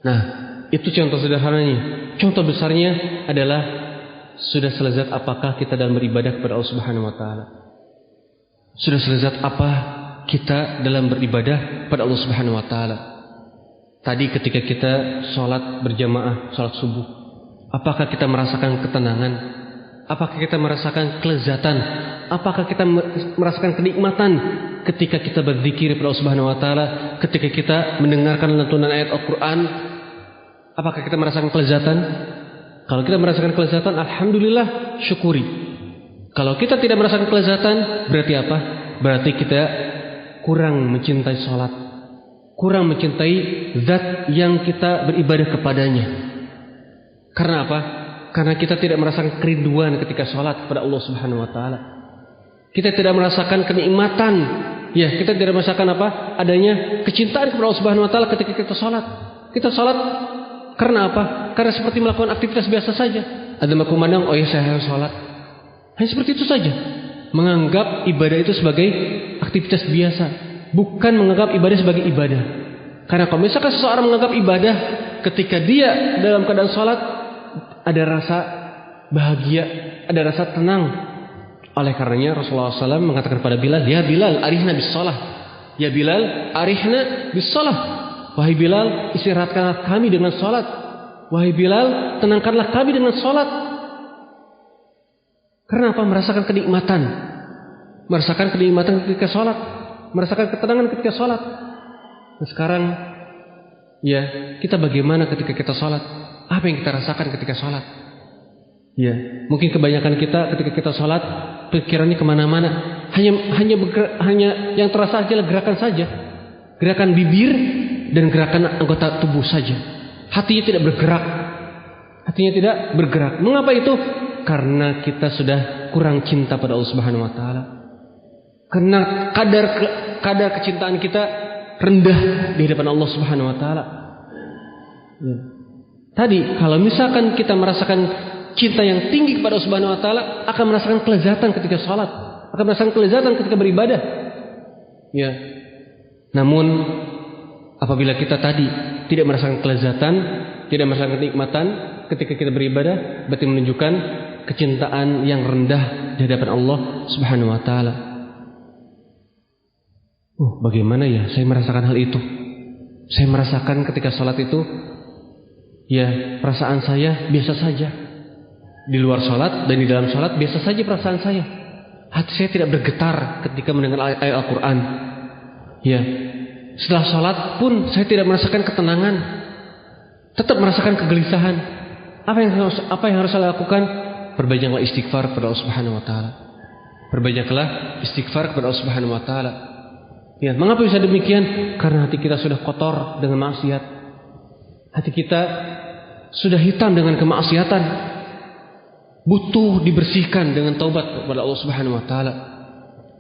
Nah, itu contoh sederhananya. Contoh besarnya adalah sudah selezat apakah kita dalam beribadah kepada Allah Subhanahu wa taala? Sudah selezat apa kita dalam beribadah kepada Allah Subhanahu wa taala? Tadi ketika kita sholat berjamaah, sholat subuh, apakah kita merasakan ketenangan? Apakah kita merasakan kelezatan? Apakah kita merasakan kenikmatan ketika kita berzikir kepada Allah Subhanahu wa taala, ketika kita mendengarkan lantunan ayat Al-Qur'an? Apakah kita merasakan kelezatan? Kalau kita merasakan kelezatan, alhamdulillah, syukuri. Kalau kita tidak merasakan kelezatan, berarti apa? Berarti kita kurang mencintai sholat, kurang mencintai zat yang kita beribadah kepadanya. Karena apa? Karena kita tidak merasakan kerinduan ketika sholat kepada Allah Subhanahu wa taala. Kita tidak merasakan kenikmatan. Ya, kita tidak merasakan apa? Adanya kecintaan kepada Allah Subhanahu wa taala ketika kita sholat. Kita sholat karena apa? Karena seperti melakukan aktivitas biasa saja. Ada memandang, oh ya saya harus sholat. Hanya seperti itu saja. Menganggap ibadah itu sebagai aktivitas biasa, bukan menganggap ibadah sebagai ibadah. Karena kalau misalkan seseorang menganggap ibadah ketika dia dalam keadaan sholat, ada rasa bahagia, ada rasa tenang. Oleh karenanya Rasulullah SAW mengatakan kepada Bilal, ya Bilal, arihna bis sholah. Ya Bilal, arihna bis sholah. Wahai Bilal, istirahatkanlah kami dengan sholat. Wahai Bilal, tenangkanlah kami dengan sholat. Karena apa? Merasakan kenikmatan. Merasakan kenikmatan ketika sholat. Merasakan ketenangan ketika sholat. Nah sekarang, ya, kita bagaimana ketika kita sholat? Apa yang kita rasakan ketika sholat? Ya, mungkin kebanyakan kita ketika kita sholat, pikirannya kemana-mana. Hanya yang terasa adalah gerakan saja. Gerakan bibir dan gerakan anggota tubuh saja. Hatinya tidak bergerak. Hatinya tidak bergerak. Mengapa itu? Karena kita sudah kurang cinta pada Allah Subhanahu wa taala. Karena kadar kecintaan kita rendah di hadapan Allah Subhanahu wa taala. Ya. Tadi kalau misalkan kita merasakan cinta yang tinggi kepada Allah Subhanahu wa taala, akan merasakan kelezatan ketika sholat, akan merasakan kelezatan ketika beribadah. Ya. Namun apabila kita tadi tidak merasakan kelezatan, tidak merasakan kenikmatan ketika kita beribadah, berarti menunjukkan kecintaan yang rendah di hadapan Allah Subhanahu wa taala. Bagaimana ya saya merasakan hal itu? Saya merasakan ketika sholat itu, ya perasaan saya biasa saja. Di luar sholat dan di dalam sholat biasa saja perasaan saya. Hati saya tidak bergetar ketika mendengar ayat Al-Quran. Ya, setelah sholat pun saya tidak merasakan ketenangan, tetap merasakan kegelisahan. Apa yang harus saya lakukan? Perbanyaklah istighfar kepada Allah Subhanahu wa taala. Perbanyaklah istighfar kepada Allah Subhanahu wa taala. Ya, mengapa bisa demikian? Karena hati kita sudah kotor dengan maksiat. Hati kita sudah hitam dengan kemaksiatan. Butuh dibersihkan dengan taubat kepada Allah Subhanahu wa taala.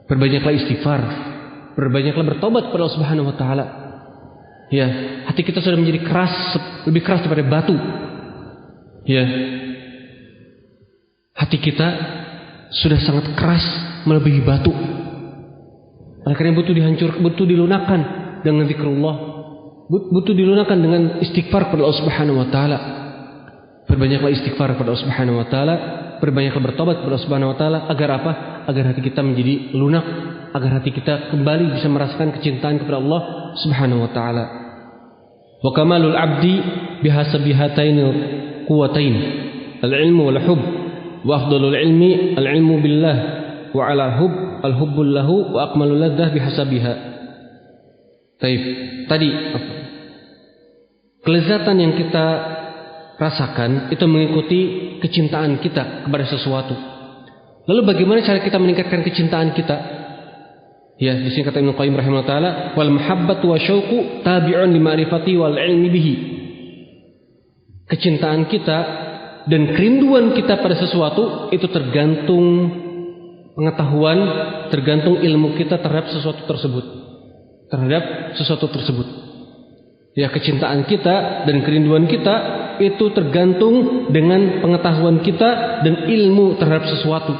Perbanyaklah istighfar. Perbanyaklah bertobat kepada Allah Subhanahu wa taala. Ya, hati kita sudah menjadi keras, lebih keras daripada batu. Ya. Hati kita sudah sangat keras melebihi batu. Oleh karena butuh dihancurkan, butuh dilunakkan dengan zikrullah, butuh dilunakkan dengan istighfar kepada Allah Subhanahu wa taala. Perbanyaklah istighfar kepada Allah Subhanahu wa taala, perbanyaklah bertobat kepada Allah Subhanahu wa taala agar apa? Agar hati kita menjadi lunak, agar hati kita kembali bisa merasakan kecintaan kepada Allah Subhanahu wa taala. Wa kamalul abdi bihasabi hatainil quwatain, al-ilmu wal hubb, wa afdalul ilmi al-ilmu billah, wa ala hubb al-hubbul lahu, wa akmalul ladzah bihasabiha. Tadi kelezatan yang kita rasakan itu mengikuti kecintaan kita kepada sesuatu. Lalu bagaimana cara kita meningkatkan kecintaan kita? Ya, di sini kata Ibnu Qayyim rahimahullah taala, wal mahabbatu wa syauqu tabi'un li ma'rifati wal ilmi bihi. Kecintaan kita dan kerinduan kita pada sesuatu itu tergantung pengetahuan, tergantung ilmu kita terhadap sesuatu tersebut. Ya, kecintaan kita dan kerinduan kita itu tergantung dengan pengetahuan kita dan ilmu terhadap sesuatu.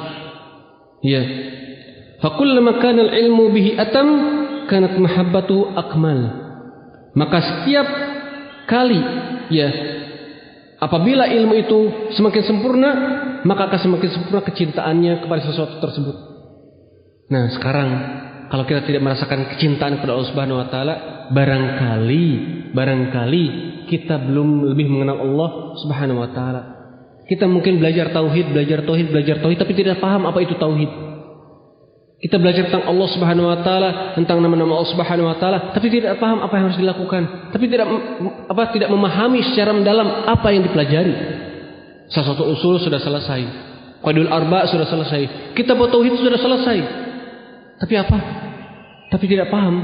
Ya. Fakullama kana al-ilmu bihi atam kanat mahabbatu akmal. Maka setiap kali, ya, apabila ilmu itu semakin sempurna, maka akan semakin sempurna kecintaannya kepada sesuatu tersebut. Nah, sekarang kalau kita tidak merasakan kecintaan kepada Allah Subhanahu wa taala, barangkali kita belum lebih mengenal Allah Subhanahu wa taala. Kita mungkin belajar tauhid, tapi tidak paham apa itu tauhid. Kita belajar tentang Allah Subhanahu wa taala, tentang nama-nama Allah Subhanahu wa taala, tapi tidak paham apa yang harus dilakukan, tapi tidak memahami secara mendalam apa yang dipelajari. Salah satu usul sudah selesai, qaidul arba sudah selesai, kitab tauhid sudah selesai. Tapi apa? Tapi tidak paham,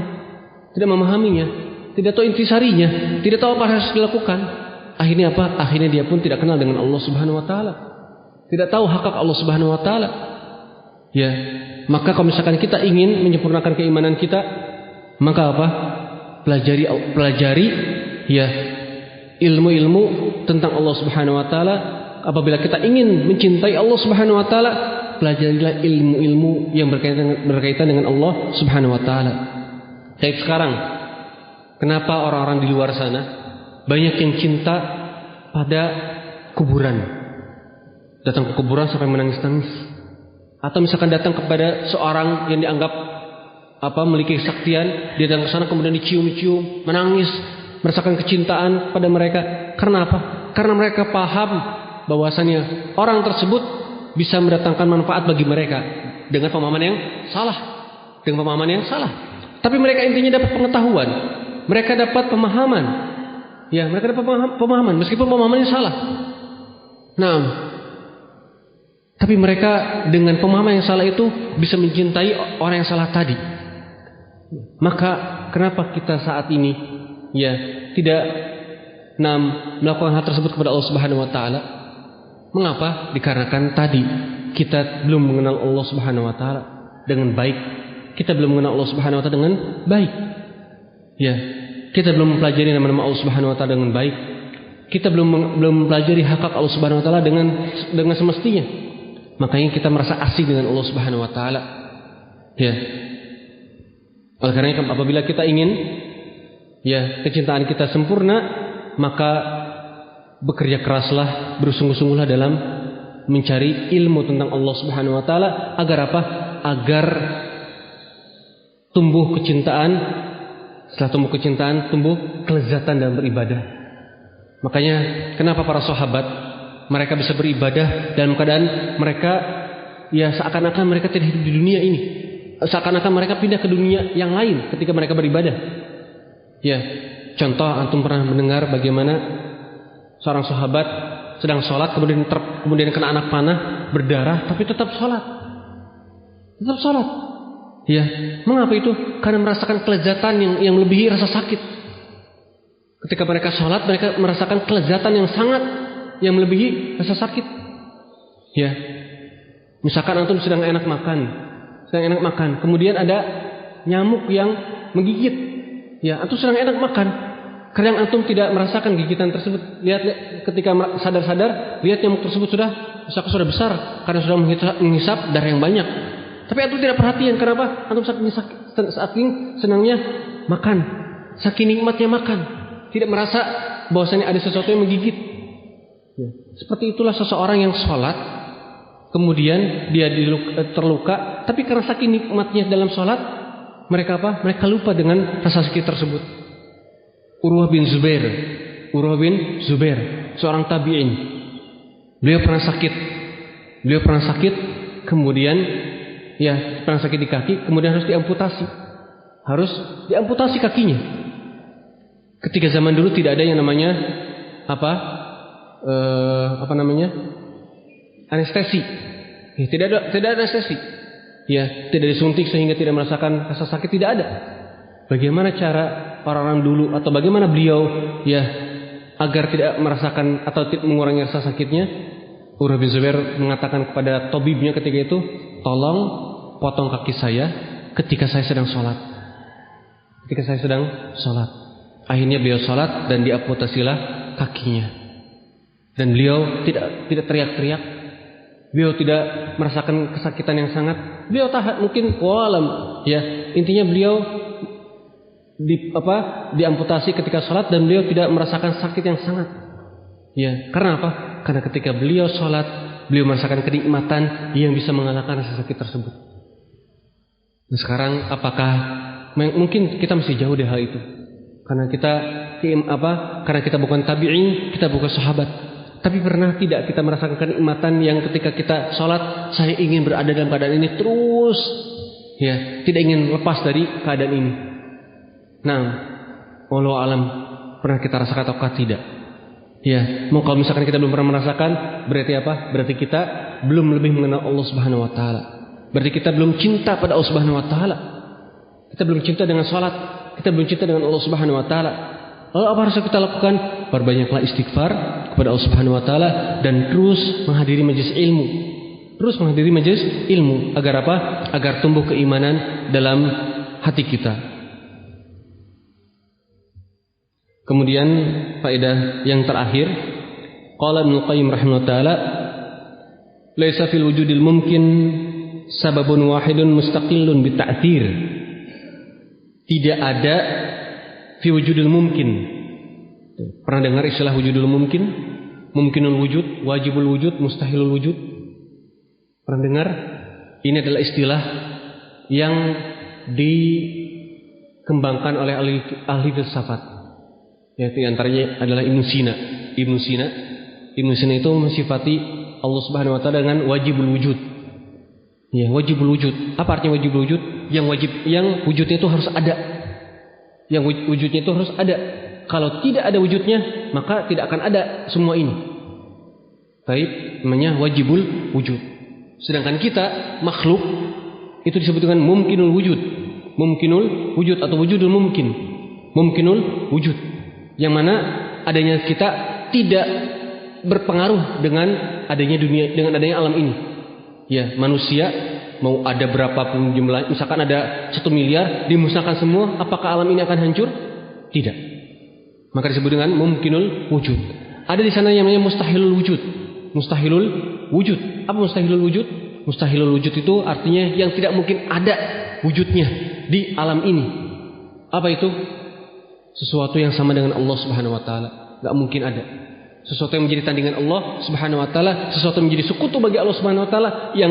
tidak memahaminya, tidak tahu intisarinya, tidak tahu apa yang harus dilakukan. Akhirnya apa? Akhirnya dia pun tidak kenal dengan Allah Subhanahu wa taala. Tidak tahu hak Allah Subhanahu wa taala. Ya, maka kalau misalkan kita ingin menyempurnakan keimanan kita, maka apa? Pelajari ya ilmu-ilmu tentang Allah Subhanahu wa taala. Apabila kita ingin mencintai Allah Subhanahu wa taala, pelajarilah ilmu-ilmu yang berkaitan dengan Allah Subhanahu wa taala. Kayak sekarang, kenapa orang-orang di luar sana banyak yang cinta pada kuburan? Datang ke kuburan sampai menangis-nangis. Atau misalkan datang kepada seorang yang dianggap memiliki kesaktian, dia datang ke sana kemudian dicium-cium, menangis, merasakan kecintaan pada mereka. Karena apa? Karena mereka paham bahwasanya orang tersebut bisa mendatangkan manfaat bagi mereka dengan pemahaman yang salah. Tapi mereka intinya dapat pengetahuan, mereka dapat pemahaman. Ya, mereka dapat pemahaman meskipun pemahamannya salah. Nah, tapi mereka dengan pemahaman yang salah itu bisa mencintai orang yang salah tadi. Maka kenapa kita saat ini ya tidak melakukan hal tersebut kepada Allah Subhanahu wa taala? Mengapa? Dikarenakan tadi kita belum mengenal Allah Subhanahu wa taala dengan baik. Kita belum mengenal Allah Subhanahu wa taala dengan baik. Ya, kita belum mempelajari nama-nama Allah Subhanahu wa taala dengan baik. Kita belum mempelajari hak Allah Subhanahu wa taala dengan semestinya. Makanya kita merasa asing dengan Allah Subhanahu wa taala. Ya. Oleh karena itu apabila kita ingin ya kecintaan kita sempurna, maka bekerja keraslah, bersungguh-sungguhlah dalam mencari ilmu tentang Allah Subhanahu wa taala agar apa? Agar tumbuh kecintaan. Setelah tumbuh kecintaan, tumbuh kelezatan dalam beribadah. Makanya kenapa para sahabat mereka bisa beribadah dalam keadaan mereka ya seakan-akan mereka tidak hidup di dunia ini, seakan-akan mereka pindah ke dunia yang lain ketika mereka beribadah. Ya, contoh antum pernah mendengar bagaimana seorang sahabat sedang sholat kemudian kena anak panah berdarah tapi tetap sholat. Tetap sholat. Ya, mengapa itu? Karena merasakan kelezatan yang melebihi rasa sakit. Ketika mereka sholat, mereka merasakan kelezatan yang melebihi rasa sakit. Ya, misalkan antum sedang enak makan, kemudian ada nyamuk yang menggigit. Ya, antum sedang enak makan, kadang antum tidak merasakan gigitan tersebut. Lihat ketika sadar-sadar, lihat nyamuk tersebut sudah besar karena sudah menghisap darah yang banyak. Tapi antum tidak perhatian, kenapa? Antum saking senangnya makan, saking nikmatnya makan, tidak merasa bahwasanya ada sesuatu yang menggigit. Ya. Seperti itulah seseorang yang sholat, kemudian dia terluka, tapi karena saking nikmatnya dalam sholat, mereka lupa dengan rasa sakit tersebut. Urwah bin Zubair, seorang tabi'in. Beliau pernah sakit, kemudian pernah sakit di kaki, kemudian harus diamputasi kakinya. Ketika zaman dulu tidak ada yang namanya anestesi. Ya, tidak ada anestesi. Ya, tidak disuntik sehingga tidak merasakan rasa sakit, tidak ada. Bagaimana cara orang-orang dulu atau bagaimana beliau agar tidak merasakan atau mengurangi rasa sakitnya? Urwah bin Zubair mengatakan kepada tabibnya ketika itu, tolong potong kaki saya ketika saya sedang sholat. Akhirnya beliau sholat dan diamputasilah kakinya. Dan beliau tidak teriak-teriak. Beliau tidak merasakan kesakitan yang sangat. Beliau tahan, mungkin walam. Ya, intinya beliau diamputasi ketika sholat dan beliau tidak merasakan sakit yang sangat. Ya, karena apa? Karena ketika beliau sholat, beliau merasakan kenikmatan yang bisa mengalahkan rasa sakit tersebut. Nah, sekarang apakah mungkin kita masih jauh dari hal itu? Karena kita bukan tabi'in, kita bukan sahabat. Tapi pernah tidak kita merasakan kenikmatan yang ketika kita sholat, saya ingin berada dalam keadaan ini terus, tidak ingin lepas dari keadaan ini. Nah, wallahu alam, pernah kita rasakan ataukah tidak? Kalau misalkan kita belum pernah merasakan, berarti apa? Berarti kita belum lebih mengenal Allah Subhanahu Wa Taala. Berarti kita belum cinta pada Allah Subhanahu Wa Taala. Kita belum cinta dengan sholat, kita belum cinta dengan Allah Subhanahu Wa Taala. Lalu apa harus kita lakukan? Perbanyaklah istighfar kepada Allah Subhanahu Wa Taala dan terus menghadiri majelis ilmu. Agar apa? Agar tumbuh keimanan dalam hati kita. Kemudian faedah yang terakhir, qala Ibnu Qayyim rahimahullah taala, laisa fil wujudil mumkin sababun wahidun mustaqillun bita'thir. Tidak ada fi wujudil mumkin. Pernah dengar istilah wujudul mumkin? Mumkinul wujud, wajibul wujud, mustahilul wujud. Pernah dengar? Ini adalah istilah yang dikembangkan oleh ahli filsafat. Yaitu antaranya adalah Ibnu Sina itu mensifati Allah Subhanahu Wa Taala dengan wajibul wujud. Ya, wajibul wujud. Apa artinya wajibul wujud? Yang wujudnya itu harus ada. Kalau tidak ada wujudnya, maka tidak akan ada semua ini. Baik, namanya wajibul wujud. Sedangkan kita makhluk itu disebut dengan mumkinul wujud atau wujudul mumkin. Mumkinul wujud. Yang mana adanya kita tidak berpengaruh dengan adanya dunia, dengan adanya alam ini. Ya, manusia mau ada berapapun jumlah, misalkan ada 1 miliar dimusnahkan semua, apakah alam ini akan hancur? Tidak. Maka disebut dengan mumkinul wujud. Ada di sana yang namanya mustahilul wujud. Apa mustahilul wujud? Mustahilul wujud itu artinya yang tidak mungkin ada wujudnya di alam ini. Apa itu? Sesuatu yang sama dengan Allah Subhanahu Wa Taala, nggak mungkin ada. Sesuatu yang menjadi tandingan Allah Subhanahu Wa Taala, sesuatu yang menjadi sekutu bagi Allah Subhanahu Wa Taala yang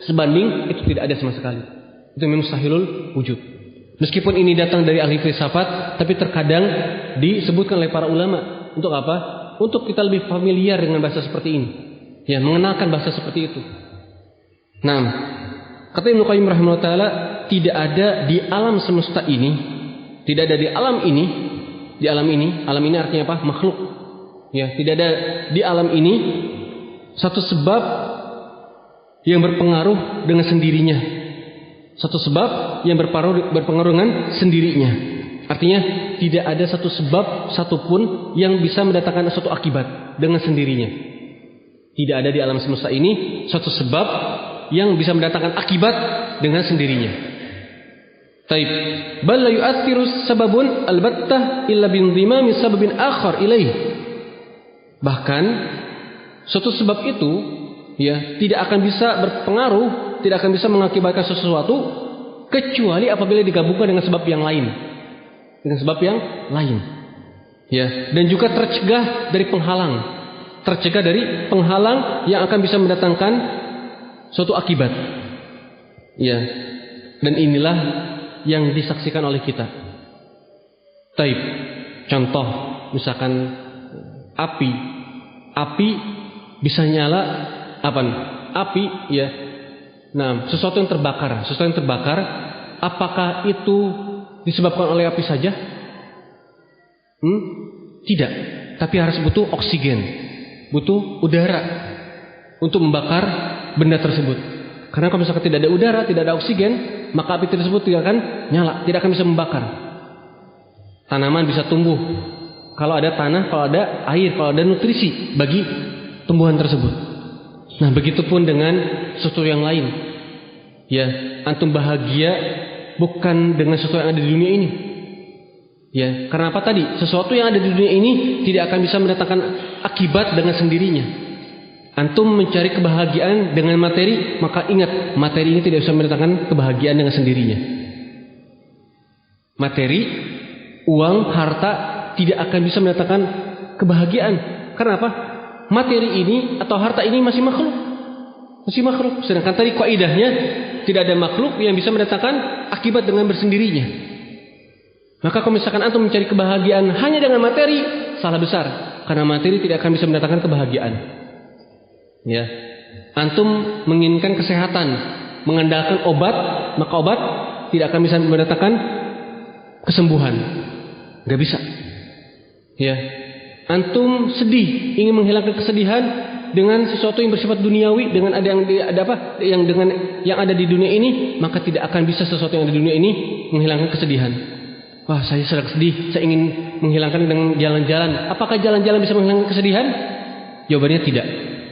sebanding itu tidak ada sama sekali. Itu mustahilul wujud. Meskipun ini datang dari ahli filsafat, tapi terkadang disebutkan oleh para ulama. Untuk apa? Untuk kita lebih familiar dengan bahasa seperti ini. Ya, mengenalkan bahasa seperti itu. Nah, kata Ibnu Qayyim rahimahullah taala, tidak ada di alam semesta ini, tidak ada di alam ini artinya apa? Makhluk. Ya, tidak ada di alam ini satu sebab yang berpengaruh dengan sendirinya. Satu sebab yang berpengaruh dengan sendirinya. Artinya tidak ada satu sebab satupun yang bisa mendatangkan suatu akibat dengan sendirinya. Tidak ada di alam semesta ini suatu sebab yang bisa mendatangkan akibat dengan sendirinya. Taib. Bal la yu'athiru sababun albattah illa binzimami sababin akhar ilaih. Bahkan suatu sebab itu ya tidak akan bisa berpengaruh, tidak akan bisa mengakibatkan sesuatu kecuali apabila digabungkan dengan sebab yang lain. Dengan sebab yang lain. Ya, dan juga tercegah dari penghalang. Tercegah dari penghalang yang akan bisa mendatangkan suatu akibat. Ya. Dan inilah yang disaksikan oleh kita. Taib. Contoh, misalkan api bisa nyala apa? Api ya. Nah, sesuatu yang terbakar, apakah itu disebabkan oleh api saja? Tidak. Tapi harus butuh oksigen, butuh udara untuk membakar benda tersebut. Karena kalau misalkan tidak ada udara, tidak ada oksigen, maka api tersebut tidak akan nyala, tidak akan bisa membakar. Tanaman bisa tumbuh kalau ada tanah, kalau ada air, kalau ada nutrisi bagi tumbuhan tersebut. Nah, begitupun dengan sesuatu yang lain. Ya, antum bahagia bukan dengan sesuatu yang ada di dunia ini. Ya, karena apa tadi? Sesuatu yang ada di dunia ini tidak akan bisa mendatangkan akibat dengan sendirinya. Antum mencari kebahagiaan dengan materi, maka ingat, materi ini tidak bisa mendatangkan kebahagiaan dengan sendirinya. Materi, uang, harta tidak akan bisa mendatangkan kebahagiaan. Karena apa? Materi ini atau harta ini masih makhluk. Masih makhluk. Sedangkan tadi kaidahnya tidak ada makhluk yang bisa mendatangkan akibat dengan bersendirinya. Maka kalau misalkan antum mencari kebahagiaan hanya dengan materi, salah besar. Karena materi tidak akan bisa mendatangkan kebahagiaan. Ya, antum menginginkan kesehatan, mengandalkan obat, maka obat tidak akan bisa mendatangkan kesembuhan. Gak bisa. Ya, antum sedih, ingin menghilangkan kesedihan dengan sesuatu yang bersifat duniawi, dengan yang ada di dunia ini, maka tidak akan bisa sesuatu yang ada di dunia ini menghilangkan kesedihan. Wah, saya sedang sedih, saya ingin menghilangkan dengan jalan-jalan. Apakah jalan-jalan bisa menghilangkan kesedihan? Jawabannya tidak.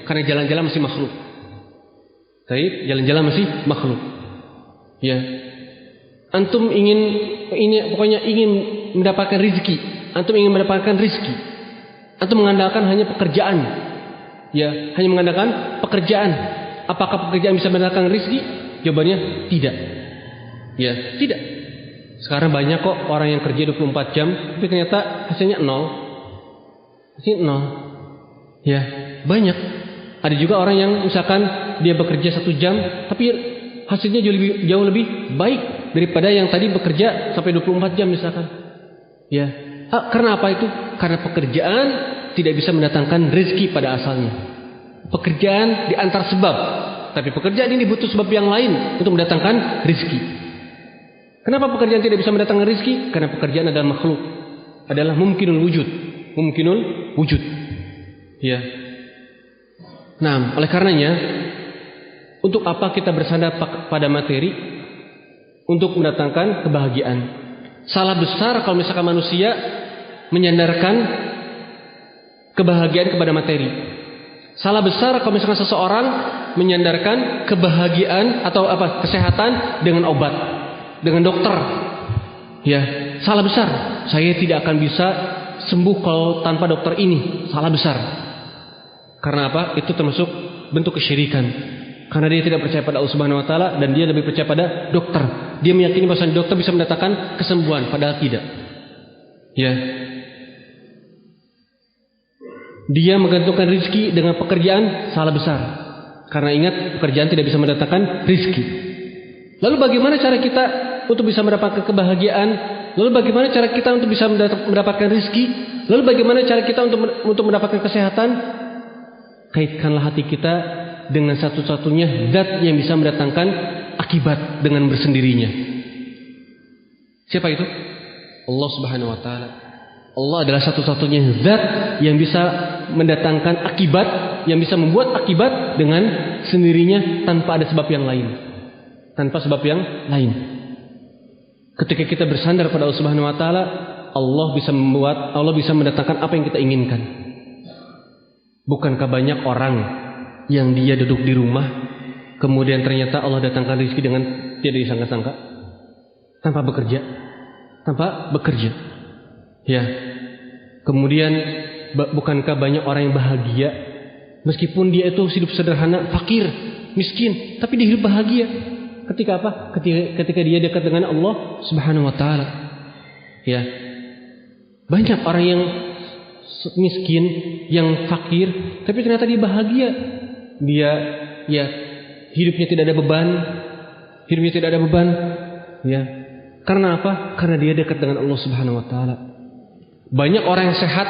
Karena jalan-jalan masih makhluk. Baik, jalan-jalan masih makhluk. Ya. Antum ingin mendapatkan rezeki. Antum ingin mendapatkan rezeki. Antum mengandalkan hanya pekerjaan. Ya, hanya mengandalkan pekerjaan. Apakah pekerjaan bisa mendatangkan rezeki? Jawabannya tidak. Ya, tidak. Sekarang banyak kok orang yang kerja 24 jam, tapi ternyata hasilnya 0. Hasilnya 0. Ya, banyak. Ada juga orang yang misalkan dia bekerja 1 jam, tapi hasilnya jauh lebih baik daripada yang tadi bekerja sampai 24 jam misalkan. Ya, karena apa itu? Karena pekerjaan tidak bisa mendatangkan rezeki pada asalnya. Pekerjaan diantar sebab, tapi pekerjaan ini butuh sebab yang lain untuk mendatangkan rezeki. Kenapa pekerjaan tidak bisa mendatangkan rezeki? Karena pekerjaan adalah makhluk, adalah mumkinul wujud. Ya. Nah, oleh karenanya, untuk apa kita bersandar pada materi untuk mendatangkan kebahagiaan? Salah besar kalau misalkan manusia menyandarkan kebahagiaan kepada materi. Salah besar kalau misalkan seseorang menyandarkan kebahagiaan atau kesehatan dengan obat, dengan dokter. Ya, salah besar. Saya tidak akan bisa sembuh kalau tanpa dokter ini. Salah besar. Karena apa? Itu termasuk bentuk kesyirikan. Karena dia tidak percaya pada Allah Subhanahu wa taala dan dia lebih percaya pada dokter. Dia meyakini bahwa dokter bisa mendatangkan kesembuhan, padahal tidak. Ya. Dia menggantungkan rezeki dengan pekerjaan, salah besar. Karena ingat, pekerjaan tidak bisa mendatangkan rezeki. Lalu bagaimana cara kita untuk bisa mendapatkan kebahagiaan? Lalu bagaimana cara kita untuk bisa mendapatkan rezeki? Lalu bagaimana cara kita untuk mendapatkan kesehatan? Kaitkanlah hati kita dengan satu-satunya zat yang bisa mendatangkan akibat dengan bersendirinya. Siapa itu? Allah Subhanahu wa taala. Allah adalah satu-satunya zat yang bisa mendatangkan akibat, yang bisa membuat akibat dengan sendirinya tanpa ada sebab yang lain. Tanpa sebab yang lain. Ketika kita bersandar pada Allah Subhanahu wa taala, Allah bisa mendatangkan apa yang kita inginkan. Bukankah banyak orang yang dia duduk di rumah, kemudian ternyata Allah datangkan rezeki dengan tidak disangka-sangka, tanpa bekerja. Ya. Kemudian bukankah banyak orang yang bahagia meskipun dia itu hidup sederhana, fakir, miskin, tapi dia hidup bahagia. Ketika apa? Ketika dia dekat dengan Allah Subhanahu wa taala. Ya. Banyak orang yang miskin, yang fakir, tapi ternyata dia bahagia. Dia hidupnya tidak ada beban. Ya. Karena apa? Karena dia dekat dengan Allah Subhanahu wa taala. Banyak orang yang sehat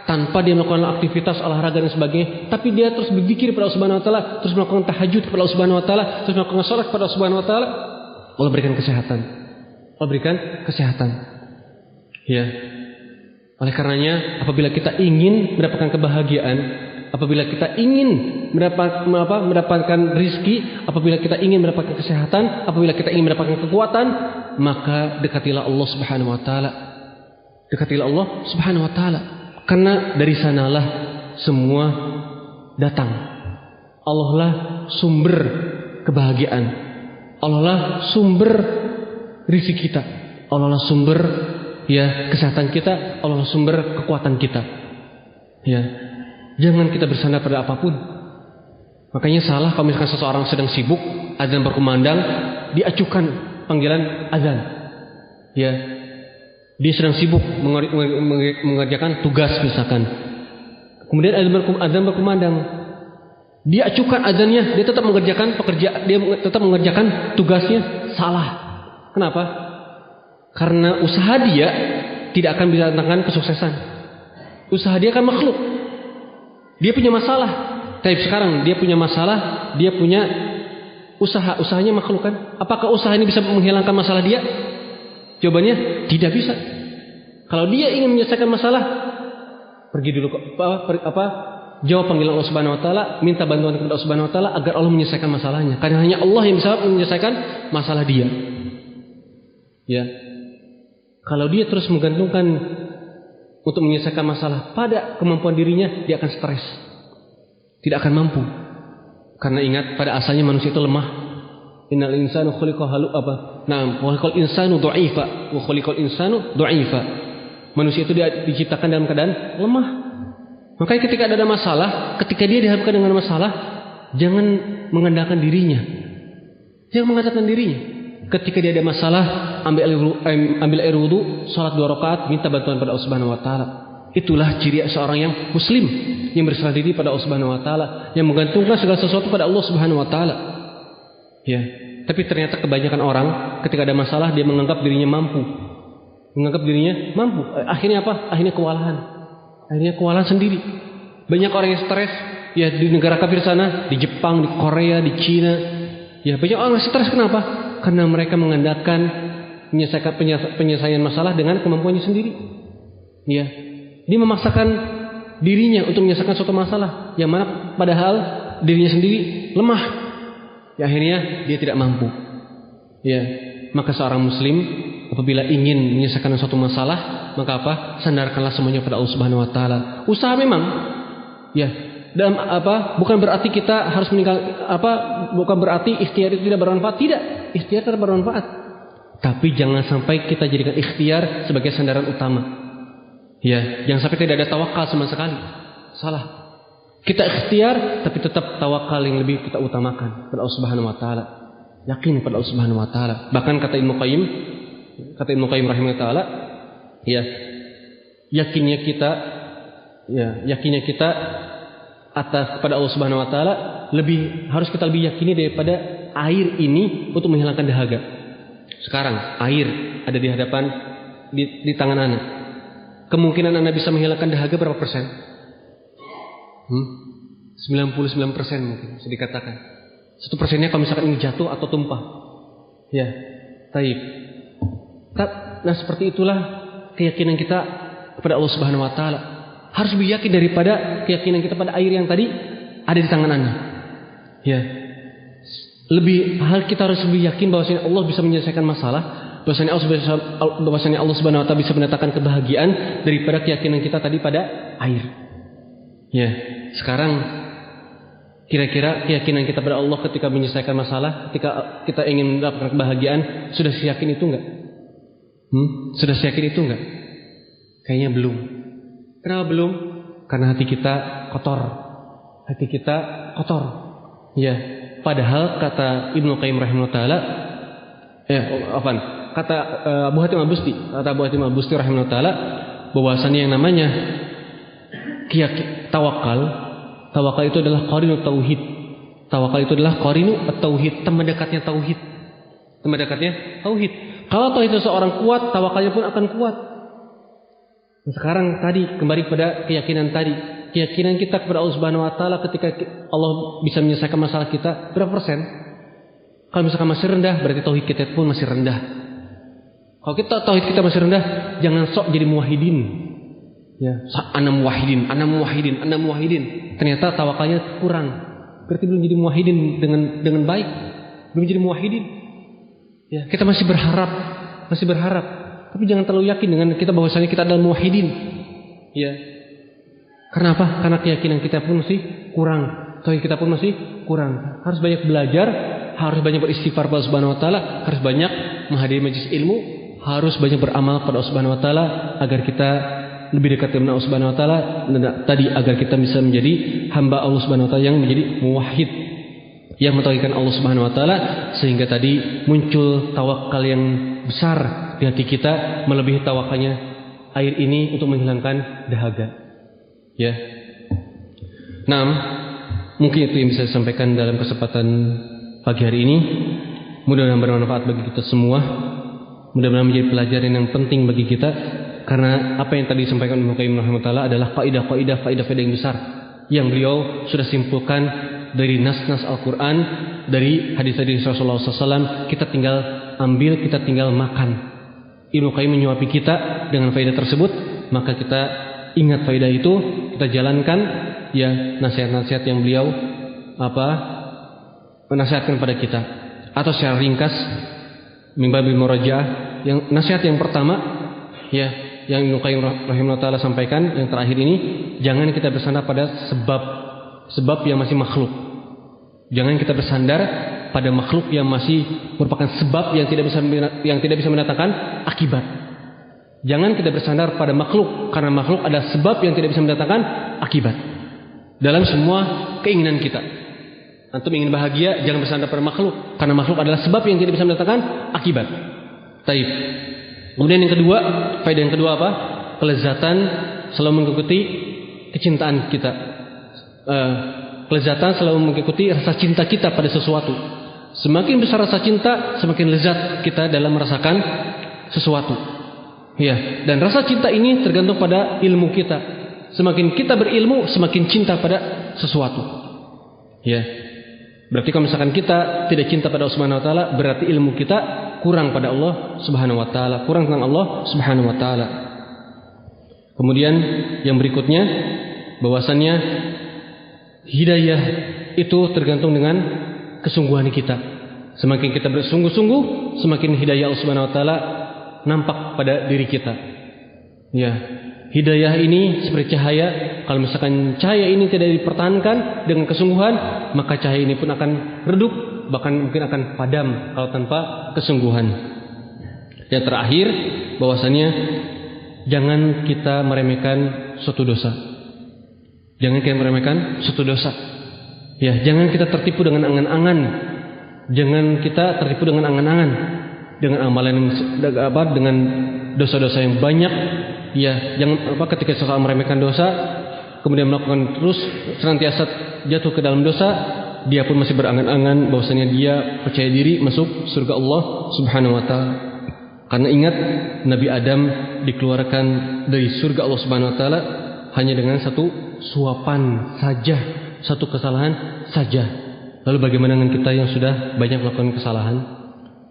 tanpa dia melakukan aktivitas olahraga dan sebagainya, tapi dia terus berzikir pada Allah Subhanahu wa taala, terus melakukan tahajud kepada Allah Subhanahu wa taala, terus melakukan salat kepada Allah Subhanahu wa taala. Allah berikan kesehatan. Ya. Oleh karenanya, apabila kita ingin mendapatkan kebahagiaan, apabila kita ingin mendapatkan rizki, apabila kita ingin mendapatkan kesehatan, apabila kita ingin mendapatkan kekuatan, maka dekatilah Allah Subhanahu wa taala. Karena dari sanalah semua datang. Allah lah sumber kebahagiaan. Allah lah sumber rizki kita. Allah lah sumber kesehatan kita. Allah lah sumber kekuatan kita. Ya, jangan kita bersandar pada apapun. Makanya salah kalau misalkan seseorang sedang sibuk, azan berkumandang, diacukan panggilan azan. Ya, dia sedang sibuk mengerjakan tugas misalkan. Kemudian azan berkumandang, dia acukan azannya, dia tetap mengerjakan tugasnya, salah. Kenapa? Karena usaha dia tidak akan bisa mendatangkan kesuksesan. Usaha dia kan makhluk. Dia punya masalah. Tapi sekarang dia punya masalah, dia punya usahanya makhluk kan? Apakah usaha ini bisa menghilangkan masalah dia? Jawabannya tidak bisa. Kalau dia ingin menyelesaikan masalah, pergi dulu jawab panggilan Allah Subhanahu wa taala, minta bantuan kepada Allah Subhanahu wa taala agar Allah menyelesaikan masalahnya. Karena hanya Allah yang bisa menyelesaikan masalah dia. Ya. Kalau dia terus menggantungkan untuk menyelesaikan masalah pada kemampuan dirinya, dia akan stres. Tidak akan mampu. Karena ingat, pada asalnya manusia itu lemah. Innal insanu khuliqa khuliqal insanu dha'ifa wa khuliqal insanu dha'ifa. Manusia itu diciptakan dalam keadaan lemah. Makanya ketika ada masalah, ketika dia dihadapkan dengan masalah, jangan mengandalkan dirinya. Ketika dia ada masalah, ambil air wudu, salat 2 rakaat, minta bantuan pada Allah Subhanahu wa taala. Itulah ciri seorang yang muslim, yang berserah diri pada Allah Subhanahu wa taala, yang menggantungkan segala sesuatu pada Allah Subhanahu wa taala. Ya, tapi ternyata kebanyakan orang ketika ada masalah dia menganggap dirinya mampu. Akhirnya apa? Akhirnya kewalahan sendiri. Banyak orang yang stres ya di negara kafir sana, di Jepang, di Korea, di Cina. Ya, banyak orang stres kenapa? Karena mereka mengandalkan penyelesaian masalah dengan kemampuannya sendiri. Ya, dia memaksakan dirinya untuk menyelesaikan suatu masalah yang mana padahal dirinya sendiri lemah. Ya, akhirnya dia tidak mampu. Ya, maka seorang muslim apabila ingin menyelesaikan suatu masalah, maka apa? Sandarkanlah semuanya pada Allah Subhanahu wa taala. Usaha memang ya, dalam bukan berarti kita harus bukan berarti ikhtiar itu tidak bermanfaat. Tidak, ikhtiar tetap bermanfaat. Tapi jangan sampai kita jadikan ikhtiar sebagai sandaran utama. Ya, jangan sampai tidak ada tawakal sama sekali. Salah. Kita ikhtiar tapi tetap tawakal yang lebih kita utamakan pada Allah Subhanahu wa taala. Yakin pada Allah Subhanahu wa taala. Bahkan kata Ibnu Qayyim rahimahullah taala, ya, yakinnya kita atas kepada Allah Subhanahu wa taala harus kita lebih yakini daripada air ini untuk menghilangkan dahaga. Sekarang air ada di hadapan di tangan Anda. Kemungkinan Anda bisa menghilangkan dahaga berapa persen? 99% mungkin bisa dikatakan. 1%-nya kalau misalkan ini jatuh atau tumpah. Ya, taib. Nah, seperti itulah keyakinan kita kepada Allah Subhanahu wa taala. Harus lebih yakin daripada keyakinan kita pada air yang tadi ada di tangan Anda. Ya. Kita harus lebih yakin bahwasanya Allah bisa menyelesaikan masalah, bahwasanya Allah Subhanahu wa taala bisa mendatangkan kebahagiaan daripada keyakinan kita tadi pada air. Ya. Sekarang kira-kira keyakinan kita pada Allah ketika menyelesaikan masalah, ketika kita ingin mendapatkan kebahagiaan, sudah yakin itu enggak? Sudah yakin itu enggak? Kayaknya belum. Kenapa belum? Karena hati kita kotor. Hati kita kotor. Ya, padahal kata Ibnu Qayyim rahimahullah taala, kata Abu Hatim Al-Busti rahimahullah taala, bahwasanya yang namanya tawakal itu adalah qarinu tauhid. Tawakal itu adalah qarinu tauhid, teman dekatnya tauhid. Teman dekatnya tauhid. Kalau tauhid seseorang kuat, tawakalnya pun akan kuat. Sekarang tadi kembali pada keyakinan tadi. Keyakinan kita kepada Allah Subhanahu wa taala ketika Allah bisa menyelesaikan masalah kita berapa persen? Kalau misalkan masih rendah, berarti tauhid kita pun masih rendah. Kalau tauhid kita masih rendah, jangan sok jadi muwahhidin. Ya, ana muwahhidin. Ternyata tawakalnya kurang. Berarti belum jadi muwahhidin dengan baik. Belum jadi muwahhidin. Ya, kita masih berharap. Tapi jangan terlalu yakin dengan kita bahwasanya kita adalah muwahhidin. Ya. Karena apa? Karena keyakinan kita pun masih kurang. Tauhid kita pun masih kurang. Harus banyak belajar, harus banyak beristighfar kepada Allah Subhanahu wa taala, harus banyak menghadiri majelis ilmu, harus banyak beramal kepada Allah Subhanahu wa taala agar kita lebih dekat dengan Allah Subhanahu wa taala, dan tadi agar kita bisa menjadi hamba Allah Subhanahu wa taala yang menjadi muwahhid, yang mentauhidkan Allah Subhanahu wa taala, sehingga tadi muncul tawakal yang besar di hati kita melebihi tawakalnya air ini untuk menghilangkan dahaga. Ya. Nah, mungkin itu yang bisa saya sampaikan dalam kesempatan pagi hari ini. Mudah-mudahan bermanfaat bagi kita semua. Mudah-mudahan menjadi pelajaran yang penting bagi kita, karena apa yang tadi disampaikan Ibnu Qayyim rahimahullah adalah faidah yang besar yang beliau sudah simpulkan dari nas-nas Al-Quran, dari hadis-hadis Rasulullah SAW. Kita tinggal ambil, kita tinggal makan. Ibnu Qayyim menyuapi kita dengan faedah tersebut, maka kita ingat faedah itu, kita jalankan ya nasihat-nasihat yang beliau menasihatkan pada kita. Atau secara ringkas, mimbabil murajaah, yang nasihat yang pertama ya, yang Ibnu Qayyim rahimahullah taala sampaikan yang terakhir ini, jangan kita bersandar pada sebab yang masih makhluk. Jangan kita bersandar pada makhluk yang masih merupakan sebab yang tidak bisa mendatangkan akibat. Jangan kita bersandar pada makhluk, karena makhluk adalah sebab yang tidak bisa mendatangkan akibat dalam semua keinginan kita. Antum ingin bahagia, jangan bersandar pada makhluk, karena makhluk adalah sebab yang tidak bisa mendatangkan akibat. Taib. Kemudian yang kedua, faedah yang kedua apa? Kelezatan selalu mengikuti kecintaan kita. Kelezatan selalu mengikuti rasa cinta kita pada sesuatu. Semakin besar rasa cinta, semakin lezat kita dalam merasakan sesuatu. Ya, dan rasa cinta ini tergantung pada ilmu kita. Semakin kita berilmu, semakin cinta pada sesuatu. Ya. Berarti kalau misalkan kita tidak cinta pada Allah Subhanahu wa taala, berarti ilmu kita kurang pada Allah Subhanahu wa taala, kurang tentang Allah Subhanahu wa taala. Kemudian yang berikutnya, bahwasannya hidayah itu tergantung dengan kesungguhan kita. Semakin kita bersungguh-sungguh, semakin hidayah Allah Subhanahu wa taala nampak pada diri kita. Ya, hidayah ini seperti cahaya. Kalau misalkan cahaya ini tidak dipertahankan dengan kesungguhan, maka cahaya ini pun akan redup, bahkan mungkin akan padam kalau tanpa kesungguhan. Yang terakhir, bahwasannya jangan kita meremehkan suatu dosa. Jangan kita meremehkan suatu dosa. Ya, jangan kita tertipu dengan angan-angan. Jangan kita tertipu dengan angan-angan, dengan amalan dengan dosa-dosa yang banyak. Ya, jangan ketika seseorang meremehkan dosa, kemudian melakukan terus senantiasa jatuh ke dalam dosa, dia pun masih berangan-angan bahwasanya dia percaya diri masuk surga Allah Subhanahu wa taala. Karena ingat, Nabi Adam dikeluarkan dari surga Allah Subhanahu wa taala hanya dengan satu suapan saja, satu kesalahan saja. Lalu bagaimana dengan kita yang sudah banyak melakukan kesalahan?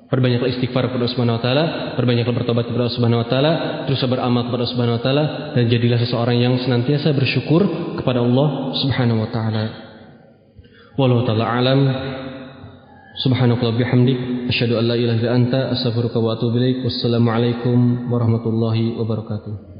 Perbanyaklah istighfar kepada Allah Subhanahu wa taala, perbanyaklah bertobat kepada Allah Subhanahu wa taala, terus beramal kepada Allah Subhanahu wa taala, dan jadilah seseorang yang senantiasa bersyukur kepada Allah Subhanahu wa taala. Wallahu ta'ala alam. Subhanakallah bihamdik, asyhadu an la ilaha illa anta, astaghfiruka wa atubu ilaik. Wassalamu alaikum warahmatullahi wabarakatuh.